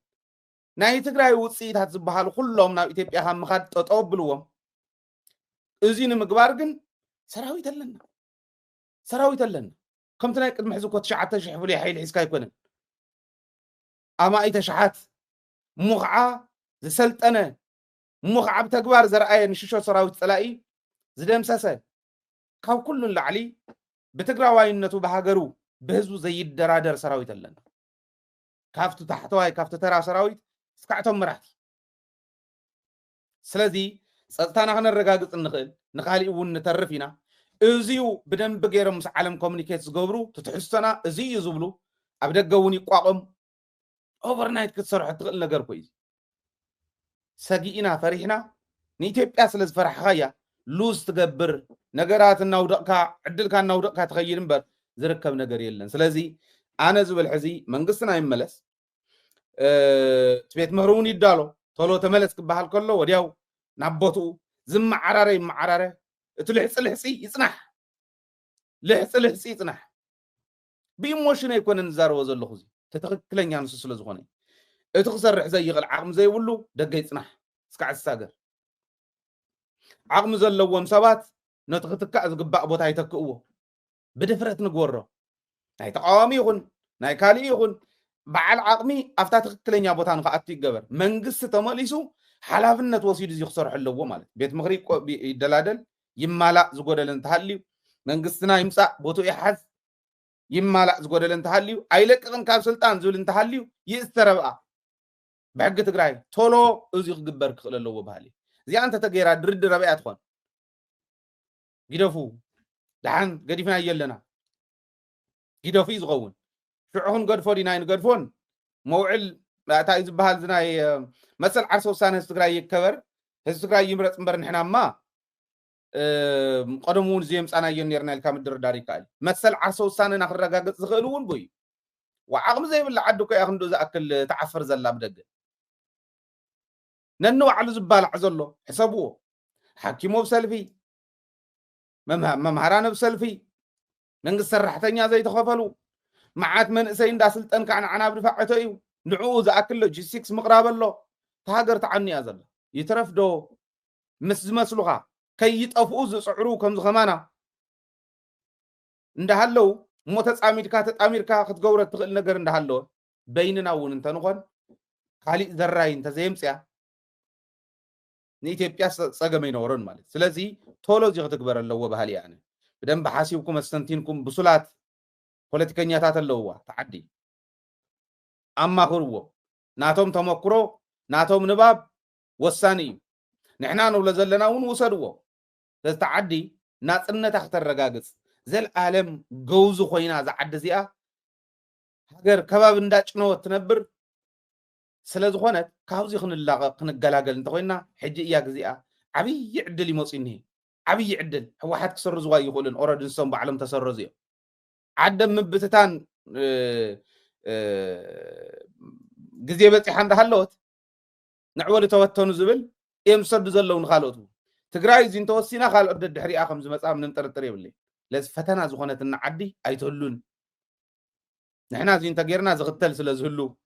ናይ ትግራይ ውጽኢታት ዝበሃል ኩሎም ናብ ኢትዮጵያ ከም ምኻድ ጠጠው ብልዎም እዚ ንምግባር ግን ሰራዊት አለና سراويت لنا كم تناي قد محزوكو تشعات تشحفلي حيل حسكا يكونن اما اي تشحات مغعا زسلطنه مغعا بتغبار زرعاي نششو سراويت صلاي زدمسسه كاو كلن لعلي بتغراواينتو بهاغرو بهزو زي درادر سراويت لنا كافتو تحتواي كافتو ترا سراويت سكعتهم مرحتي سلازي صلتانا خنرغاغص نخال ون نترفينا ازيو بدنب غيرم مس عالم كومونيكيت زغبرو تتحسنا ازي يزبلو ابدغون يقاقم اوفرنايت كتسرح تقل ነገር کوي سغينا فرحنا نيتيبيا سلاز فرحايا لوز تغبر ነገራት እናውደቅካ ዕድልካ እናውደቅካ ተኸይር እንበር ዝርከብ ነገር የለን ስለዚህ አነ ዝብል ሕዚ መንግስትና ይመለስ ትቤት መህሩን ይዳሎ ቶሎ ተመለስ ክባሃል ከሎ ወዲያው ናቦቱ ዝማዓራረ ይማዓራረ እትልሕጽልሕጺ ይጽናሕ ልሕጽልሕጺ ይጽናሕ بإيموشن يكون نزارو زلخو زي تتخكلن يانس سلا زخوني اتخسرح زي يغل عقم زي ولو دغ يصنح اسكع الساغر عقم زلوم سبات نتختكع زغبا بوتا يتكؤو بدفرت نغورو ناي تقامي يكون ناي كالي يكون بعل عقمي افتا تخكلن يا بوتا نخات يغبر منغست تمليسو حلافنت وسيد زي خسرح لو مالت بيت مخري يدلادل يمالا زغودلن تحلي منغستنا يمصا بوتو يحز يمالا زغودلن تحليو ايلقن كاب سلطان زول تحليو يستربا بحق تግራይ ቶሎ እዚ ክግበር ክኽለለዎ ባህሊ እዚ አንተ ተገይራ ድርድር ረብያ ትኾን ጊደፉ ዳን ገዲፍና የለና ጊደፉ ይዝኸውን ሽዑኹን ገድፎ ዲናይን ገድፎን መውዕል ታይዝ ባህል ዝናይ መሰል ዓርሶ ውሳነ ትግራይ ይከበር ህዝብ ትግራይ ይምረጽ እንበር ንሕናማ قدمون زي مصانا ينيرنا الكام الدردار يكال مثل عرسو وسانه نخرغاغص زخلون بوي وعقم زي بلا عدو كي اخندو زاكل تعفر زلا بدغ ننو على زبال عزلو حسبو حكيمو بسلفي ممهران بسلفي منغ سرحتنيا زي تخفلو معات من سي اندا سلطن كان عناب دفعته ايو نعو زاكل جي 6 مقرابلو تهاجر تعني ازل يترفدو مسلوها كي يطفو زصعرو كم زخمانا اندهالو موتصاميدكا تطاميركا ክትገብረ ትኽእል ነገር እንዳሃሎ በይንና ውን እንተ ንኾን ካሊ ዘራይ እንተ ዘይምጽያ ንኢትዮጵያ ጸገመ ይኖረን ማለት ስለዚህ ቶሎ እዚ ክትግበር ኣለዎ ባህሊ ያነ በደንብ ሓሲብኩም መስተንቲንኩም ብሱላት ፖለቲከኛታት ኣለውዋ ተዓዲ አማኽርዎ ናቶም ተመክሮ ናቶም ንባብ ወሳኒ ንሕና ነው ለዘለና ውን ወሰድዎ ተዓዲ ናጽነታ ከተረጋግጽ ዘልዓለም ገውዙ ኮይና ዝዓዲ እዚኣ ሃገር ከባብ እንዳጭነው ትነብር ስለዝኾነት ካብዚ ክንላቀ ክንገላገል እንተኮይና ሕጂ እያ ግዜኣ ዓብይ ዕድል ይመጽኒ ዓብይ ዕድል ህወሓት ክሰርዝዋ ይኽእሉን ኦረድን ሰም በዓለም ተሰርዙ እዮም ዓደም ምብትታን ግዜ በፂሓ እንዳሃለወት ንዕወል ተወተኑ ዝብል يمسد زلون خالوتو تግራይ زين توسينا خالو دحريا خمس مصام نمطرطر يبلي لز فتنا زخونت نعدي ايتولون نحنا زين تغيرنا زختل سلازهلو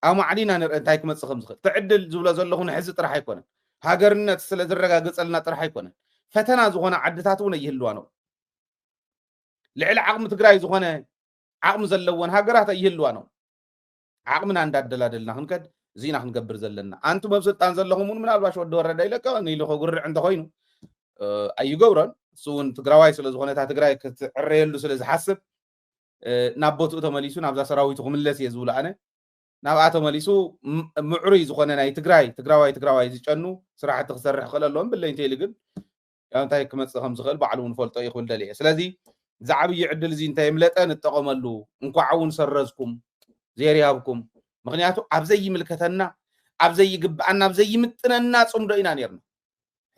اما علينا نرئنتاي كمص خمس تعدل زبلا زلخون حز طرح يكون هاجرنت سلازرغاغصلنا طرح يكون ፈተና ዝኾነ ዓድታት እውን ይህልዋነው ልዕሊ ዓቕሚ ትግራይ ዝኾነ ዓቕሚ ዘለወን ሃገራት ይህልዋነው ዓቕምና እንዳደላደልና ክንከድ እዚና ክንገብር ዘለና አንቱ መብስልጣን ዘለኹም ምናልባሽ ወዲ ወረዳ ይለቀ ንኢሉ ጉርዕ እንተኮይኑ ኣይገብሮን እሱን ትግራዋይ ስለ ዝኾነታ ትግራይ ክትዕረየሉ ስለ ዝሓስብ ናብ ቦትኡ ተመሊሱ ናብዛ ሰራዊቱ ክምለስ እየ ዝብሉ ኣነ ናብኣ ተመሊሱ ምዕሩይ ዝኾነ ናይ ትግራዋይ ዝጨኑ ስራሕቲ ክሰርሕ ክእል ኣለዎም ብለይ እንተኢሉ ግን ያው እንታይ ክመፅእ ከም ዝኽእል ባዕሉ እውን ፈልጦ ይኽእል ደልየ ስለዚ ዝዓብይ ዕድል እዚ እንታይ ምለጠ ንጠቐመሉ እንኳዕ እውን ሰረዝኩም ዘሪሃብኩም ምክንያቱ ኣብ ዘይምልከተና ኣብ ዘይግብኣና ኣብ ዘይምጥነና ጽምዶ ኢና ነርና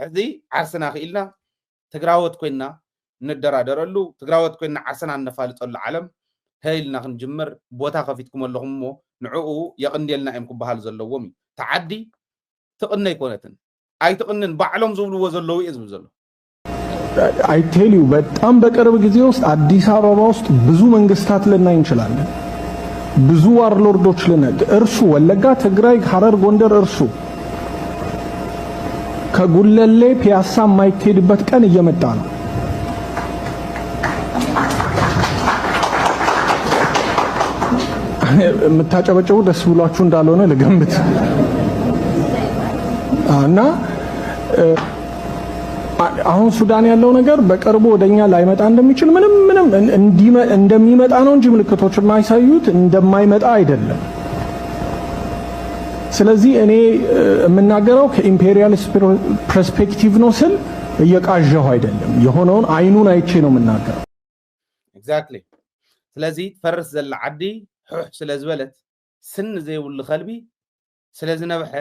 ሕዚ ዓርስና ክኢልና ትግራወት ኮይና እንደራደረሉ ትግራወት ኮይና ዓርስና ነፋልጠሉ ዓለም ሄይልና ክንጅምር ቦታ ከፊትኩም ኣለኹም እሞ ንዕኡ የቅንዴልና እዮም ክበሃል ዘለዎም ተዓዲ ትቕነ ይኮነትን ኣይትቕንን ባዕሎም ዝብልዎ ዘለው እዩ ዝብል ዘሎ I tell you በጣም በቅርብ ጊዜ ውስጥ አዲስ አበባ ውስጥ ብዙ መንግስታት ልናይ እንችላለን ብዙ ዋርሎርዶች ልናይ እርሱ ወለጋ ትግራይ ሐረር ጎንደር እርሱ ከጉለሌ ፒያሳ የማይሄድበት ቀን እየመጣ ነው የምታጨበጭቡ ደስ ብሏችሁ እንዳልሆነ ልገምት እና አሁን ሱዳን ያለው ነገር በቅርቡ ወደኛ ላይመጣ እንደሚችል ምንም እንደሚመጣ ነው እንጂ ምልክቶች የማይሳዩት እንደማይመጣ አይደለም ስለዚህ እኔ የምናገረው ከኢምፔሪያሊስት ፐርስፔክቲቭ ነው ስል እየቃዠሁ አይደለም የሆነውን አይኑን አይቼ ነው የምናገረው ኤግዛክትሊ ስለዚህ ፈርስ ዘላ ዓዲ ሑሕ ስለዝበለት ስን ዘይውል ኸልቢ ስለዝነበሐ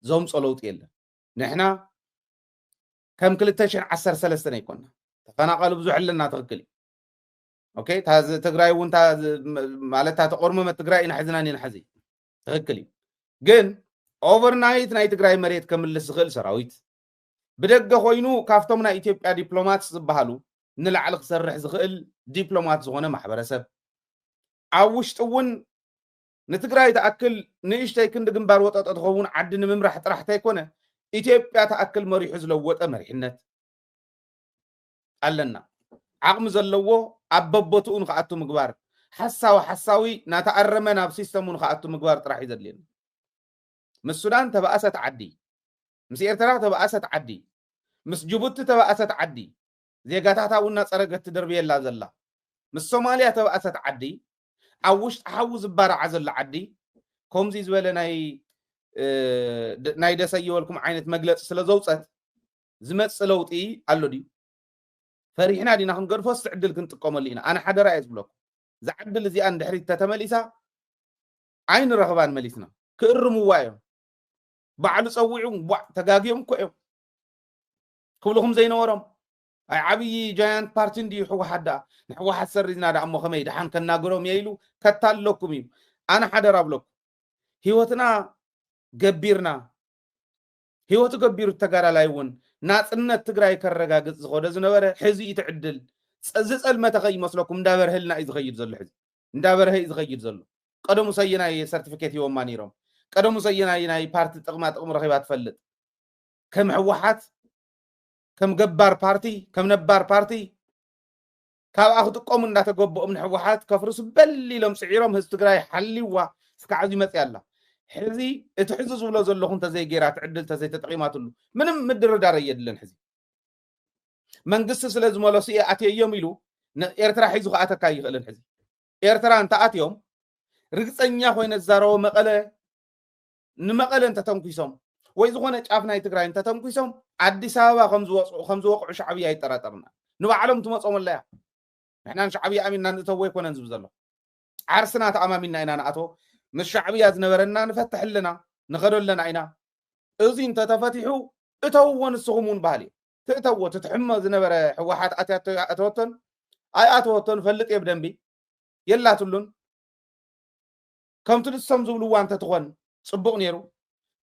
ዞም ጸለውጥ የለን ንሕና كم كلتش عسر سلسلة يكوننا تفناقل بزوج لنا تغكلي أوكي تاز تقرأي وانت مالتها تقرمه ما تقرأي نحزناني نحزي تغكلي جن overnight ناي تقرأي مريت كمل لسخل سراويت بدقة خوينو كافتمنا إثيوبيا دبلومات بحالو نلعلق سرح زخل دبلومات زغنا محبرسب عوشت ون نتقرأي تأكل نيش تيكن دقن باروت أتخون عدن ممرح ترح تيكونه ኢትዮጵያ ተአክል መሪሑ ዝለወጠ መሪሕነት ኣለና ዓቅሚ ዘለዎ አበቦቱን ከአቱ ምግባር ሐሳዊ ናተአረመ ናብ ሲስተሙን ከአቱ ምግባር ጥራሕ ይዘድልየና ምስ ሱዳን ተባእሰት ዓዲ ምስ ኤርትራ ተባእሰት ዓዲ ምስ ጅቡቲ ተባእሰት ዓዲ ዜጋታታውና ፀረገት ደርብየላ ዘላ ምስ ሶማሊያ ተባእሰት ዓዲ ኣብ ውሽጢ ሓዊ ዝባርዓ ዘላ ዓዲ ከምዚ ዝበለ ናይ ደሰየወልኩም ዓይነት መግለጽ ስለ ዘውፀት ዝመጽ ለውጢ ኣሎ ዲ ፈሪሕና ዲና ክንገድፎስ ዕድል ክንጥቀመሉ ኢና ኣነ ሓደራ እዝብለኩ ዝዓድል እዚኣ እንድሕሪት ተተመሊሳ ዓይን ረኽባን መሊስና ክእርምዋ እዮም ባዕሉ ፀዊዑ ተጋጊዮም እኮ እዮም ክብልኩም ዘይነበሮም ኣይ ዓብይ ጃያንት ፓርቲ እንዲ ሕወሓት ዳ ንሕወሓት ሰሪዝና ዳ እሞ ከመይ ድሓን ከናገሮም የኢሉ ከታለኩም እዩ ኣነ ሓደራ ብለኩ ህይወትና ገቢርና ህይወቱ ገቢሩ ተጋራላይ ውን ናጽነት ትግራይ ከረጋግጽ ዝኸደ ዝነበረ ሕዚ ይትዕድል ዝጸልመተ ከይመስለኩም እንዳበርህልና እዩ ዝኸይድ ዘሎ ሕዚ እንዳበርህ እዩ ዝኸይድ ዘሎ ቀደሙ ሰየናይ ሰርቲፊኬት ይወማ ነይሮም ቀደሙ ሰየናይ ናይ ፓርቲ ጥቕማ ረኺባ ትፈልጥ ከም ሕወሓት ከም ገባር ፓርቲ ከም ነባር ፓርቲ ካብ ኣኽጥቆም እንዳተገበኦም ንሕወሓት ከፍርሱ በሊሎም ጽዒሮም ህዝቢ ትግራይ ሓሊዋ ስካዓዚ መጽ ያላ ሕዚ እቲ ሕዚ ዝብሎ ዘለኹም ተዘይጌራ ትዕድል ተዘይተጠቂማትሉ ምንም ምድርዳር የድለን ሕዚ መንግስቲ ስለ ዝመለሱ ኣትዮም ኢሉ ኤርትራ ሒዙ ከኣተካ ይኽእልን ሕዚ ኤርትራ እንተኣትዮም ርግፀኛ ኮይነ ዛረቦ መቐለ ንመቐለ እንተተንኩሶም ወይ ዝኾነ ጫፍ ናይ ትግራይ እንተተንኩሶም ኣዲስ ኣበባ ከም ዝወቕዑ ሻዕብያ ኣይጠራጠርና ንባዕሎም ትመፆም ኣለያ ንሕና ሻዕብያ ኣሚንና ንእተዎ ይኮነን ዝብል ዘሎ ዓርስና ተኣማሚንና ኢና ንኣቶ مش شعبية زنبرنا نفتح لنا نخدو لنا عينا ازين تتفتحو اتوون السغمون بالي تتوو تتحمى زنبر حواحات اتوتن اي اتوتن فلق يبدن بي يلا تلون كم تلسم زبلو وانت تغن صبق نيرو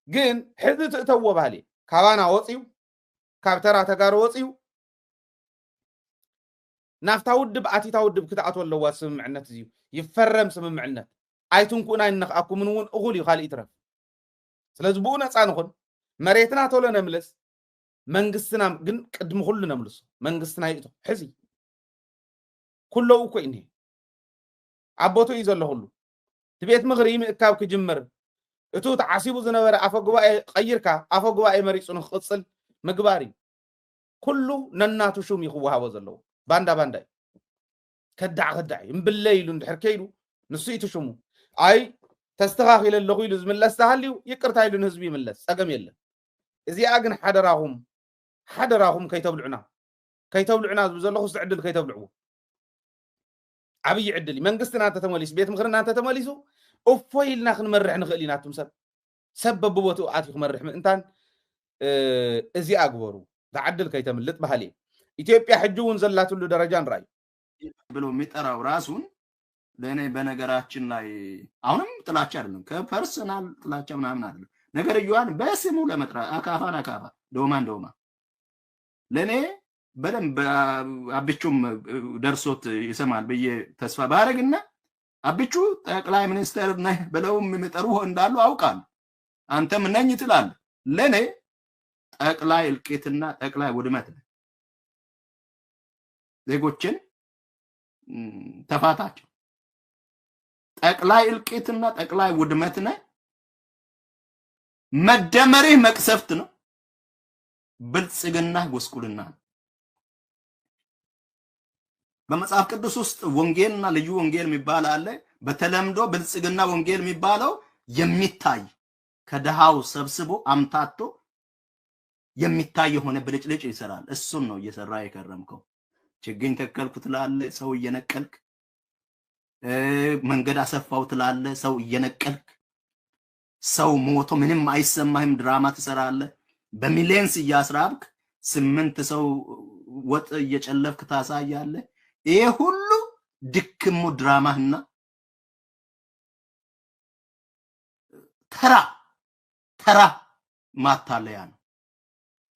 جين حذ تتوو بالي كوانا وصيو كابترا تغار وصيو نافتا ودب اتي تاودب كتعت ولا واسم معنات زيو يفرم سم معنات አይቱን ኩና ይነኻኩም ምንውን እጉል ይኻል ይትረፍ ስለዚህ ቡና ጻንኹን መሬትና ተወለ ነምለስ መንግስትና ግን ቅድም ሁሉ ነምልሱ መንግስትና ይእቶ ሕዚ ኩለው እኮ ኢኒ አቦቶ ይዘለ ሁሉ ትቤት ምኽሪ ምእካብ ክጅምር እቱ ተዓሲቡ ዝነበረ አፈ ጉባኤ ቀይርካ አፈ ጉባኤ መሪጹን ክቅጽል ምግባሪ ኩሉ ነናቱ ሹም ይኽዋሃቦ ዘለዎ ባንዳ ከዳዕ እምብለይ ኢሉ እንድሕር ከይዱ ንሱ ይትሽሙ አይ ተስተኻኺለ ኣለኹ ኢሉ ዝምለስ ተሃልዩ ይቅርታ ኢሉ ንህዝቢ ይምለስ ፀገም የለን እዚኣ ግን ሓደራኹም ከይተብልዑና ዝብል ዘለኹ ዝዕድል ከይተብልዕዎ ዓብይ ዕድል መንግስትና ተተመሊሱ ቤት ምኽርና ተተመሊሱ እፎይ ኢልና ክንመርሕ ንኽእል ኢና እቱም ሰብ በብቦትኡ ኣትዩ ክመርሕ ምእንታን እዚኣ ግበሩ ተዓድል ከይተምልጥ ባህል ኢትዮጵያ ሕጂ እውን ዘላትሉ ደረጃ ንራዩ ብሎ የሚጠራው ራሱን ለእኔ በነገራችን ላይ አሁንም ጥላቻ አይደለም ከፐርሰናል ጥላቻ ምናምን አይደለም ነገርየዋን በስሙ ለመጥራት አካፋ ዶማ ለእኔ በደንብ አብቹም ደርሶት ይሰማል ብዬ ተስፋ ባረግና አብቹ ጠቅላይ ሚኒስትር ነህ ብለው የሚጠሩ እንዳሉ አውቃለሁ አንተም ነኝ ትላለህ ለኔ ጠቅላይ እልቂትና ጠቅላይ ውድመት ዜጎችን ተፋታቸው ጠቅላይ እልቂትና ጠቅላይ ውድመት ነው መደመርህ መቅሰፍት ነው ብልጽግና ጎስቁልና በመጽሐፍ ቅዱስ ውስጥ ወንጌልና ልዩ ወንጌል የሚባል አለ በተለምዶ ብልጽግና ወንጌል የሚባለው የሚታይ ከደሃው ሰብስቦ አምታቶ የሚታይ የሆነ ብልጭልጭ ይሰራል እሱን ነው እየሰራ የከረምከው ችግኝ ተከልኩ ትላለ ሰው እየነቀልክ መንገድ አሰፋው ትላለ ሰው እየነቀልክ ሰው ሞቶ ምንም አይሰማህም ድራማ ትሰራለ በሚሊየንስ እያስራብክ 8 ሰው ወጥ እየጨለፍክ ታሳያለ ይሄ ሁሉ ድክሙ ድራማህና ተራ ማታለያ ነው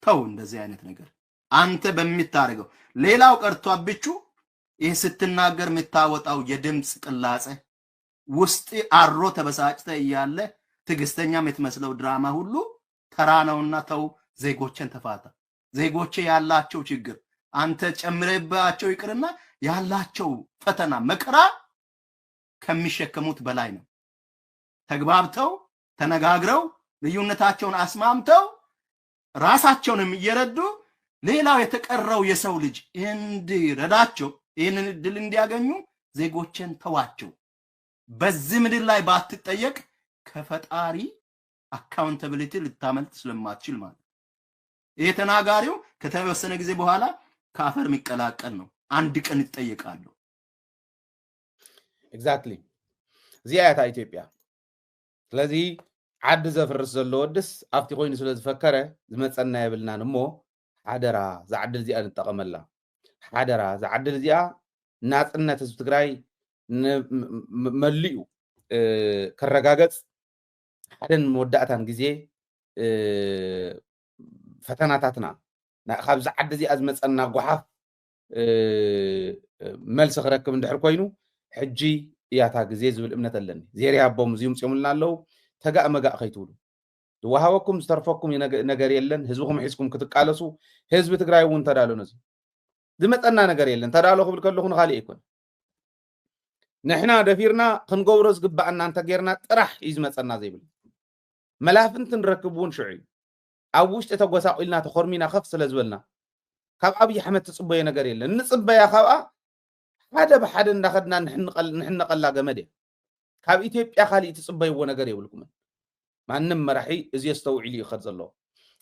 ተው እንደዚህ አይነት ነገር አንተ በሚታረገው ሌላው ቀርቶ አብቹ ይሄ ስትናገር የምታወጣው የድምጽ ቅላጼ ውስጥ አሮ ተበሳጭተ ይያለ ትግስተኛ የምትመስለው ድራማ ሁሉ ተራ ነውና ተው ዜጎችን ተፋታ ዜጎቼ ያላቸው ችግር አንተ ጨምረባቸው ይቅርና ያላቸው ፈተና መከራ ከሚሸከሙት በላይ ነው ተግባብተው ተነጋግረው ልዩነታቸውን አስማምተው ራሳቸውንም እየረዱ ሌላው የተቀረው የሰው ልጅ እንዲረዳቸው ይህንን ድል እንዲያገኙ ዜጎችን ተዋቸው በዚህ ምድር ላይ ባትጠየቅ ከፈጣሪ አካውንታቢሊቲ ልታመልጥ ስለማትችል ማለት ይሄ ተናጋሪው ከተወሰነ ጊዜ በኋላ ካፈር የሚቀላቀል ነው አንድ ቀን ይጠየቃሉ ኤግዛክትሊ ዚያታ ኢትዮጵያ ስለዚህ ዓዲ ዘፍርስ ዘሎ ወድስ ኣብቲ ኮይኑ ስለ ዝፈከረ ዝመፀና ይብልና እሞ ሓደራ ዝዓድል ዚኣ ንጠቐመላ ሓደራ ዝዓድል ዚኣ ናጽነት ህዝቢ ትግራይ መሊኡ ከረጋገጽ ሓደን መወዳእታን ግዜ ፈተናታትና ካብ ዝዓዲ ዚኣ ዝመፀና ጓሓፍ መልሲ ክረክብ እንድሕር ኮይኑ ሕጂ እያታ ግዜ ዝብል እምነት ኣለኒ ዜርያ ኣቦም እዚኦም ፅዮምልና ኣለው ተጋእ መጋእ ከይትብሉ ዝወሃበኩም ዝተርፈኩም ነገር የለን ህዝብኩም ሒዝኩም ክትቃለሱ ህዝቢ ትግራይ እውን ተዳሎ ነዚ ዝመፀና ነገር የለን ተዳሎ ክብል ከለኹ ንኻሊእ ኣይኮን ንሕና ደፊርና ክንገብሮ ዝግባአና እንተ ጌርና ጥራሕ እዩ ዝመፀና ዘይብል መላፍንቲ ንረክብ እውን ሽዑ እዩ ኣብ ውሽጢ ተጎሳቂልና ተኮርሚና ከፍ ስለ ዝበልና ካብ ኣብይ ኣሕመድ ትፅበዮ ነገር የለን ንፅበያ ካብኣ ሓደ ብሓደ እንዳኸድና ንሕነቐላ ገመድ እያ ካብ ኢትዮጵያ ካሊእ ትፅበይዎ ነገር የብልኩም ማንም መራሒ እዚ የስተውዒሉ ይኸድ ዘሎ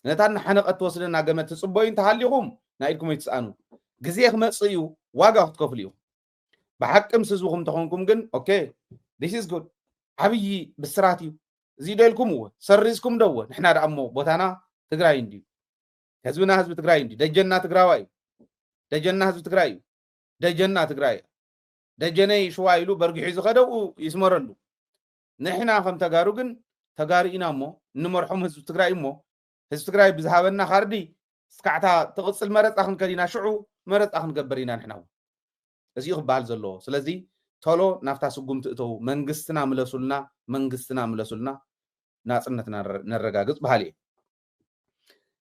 ነታ ንሓነቐት ትወስደና ገመድ ትፅበዩ እንተሃሊኹም ናኢልኩም ይትስኣኑ ግዜ ክመፅእ እዩ ዋጋ ክትከፍሉ እዩ ብሓቂ ምስ ህዝብኩም ተኾንኩም ግን ኦኬ ዲስ ኢዝ ጉድ ዓብይ ብስራት እዩ እዚ ደልኩም እወ ሰሪዝኩም ደወ ንሕና ደኣ እሞ ቦታና ትግራይ እንድዩ ህዝብና ህዝቢ ትግራይ እንድዩ ደጀና ትግራዋይ እዩ ደጀና ህዝቢ ትግራይ እዩ ደጀና ትግራይ ደጀነይ ሽዋ ኢሉ በርጊሑ ዝኸደው ይስመረሉ ንሕና ከም ተጋሩ ግን ተጋሪኢና እሞ ንመርሖም ህዝቢ ትግራይ እሞ ህዝቢ ትግራይ ብዝሃበና ካርዲ ስካዕታ ትቕፅል መረፃ ክንከዲና ሽዑ መረፃ ክንገበር ኢና ንሕና እዚኡ ክበሃል ዘለዎ ስለዚ ቶሎ ናፍታ ስጉም ትእተው መንግስትና ምለሱልና ናጽነትና ነረጋግጽ ባህል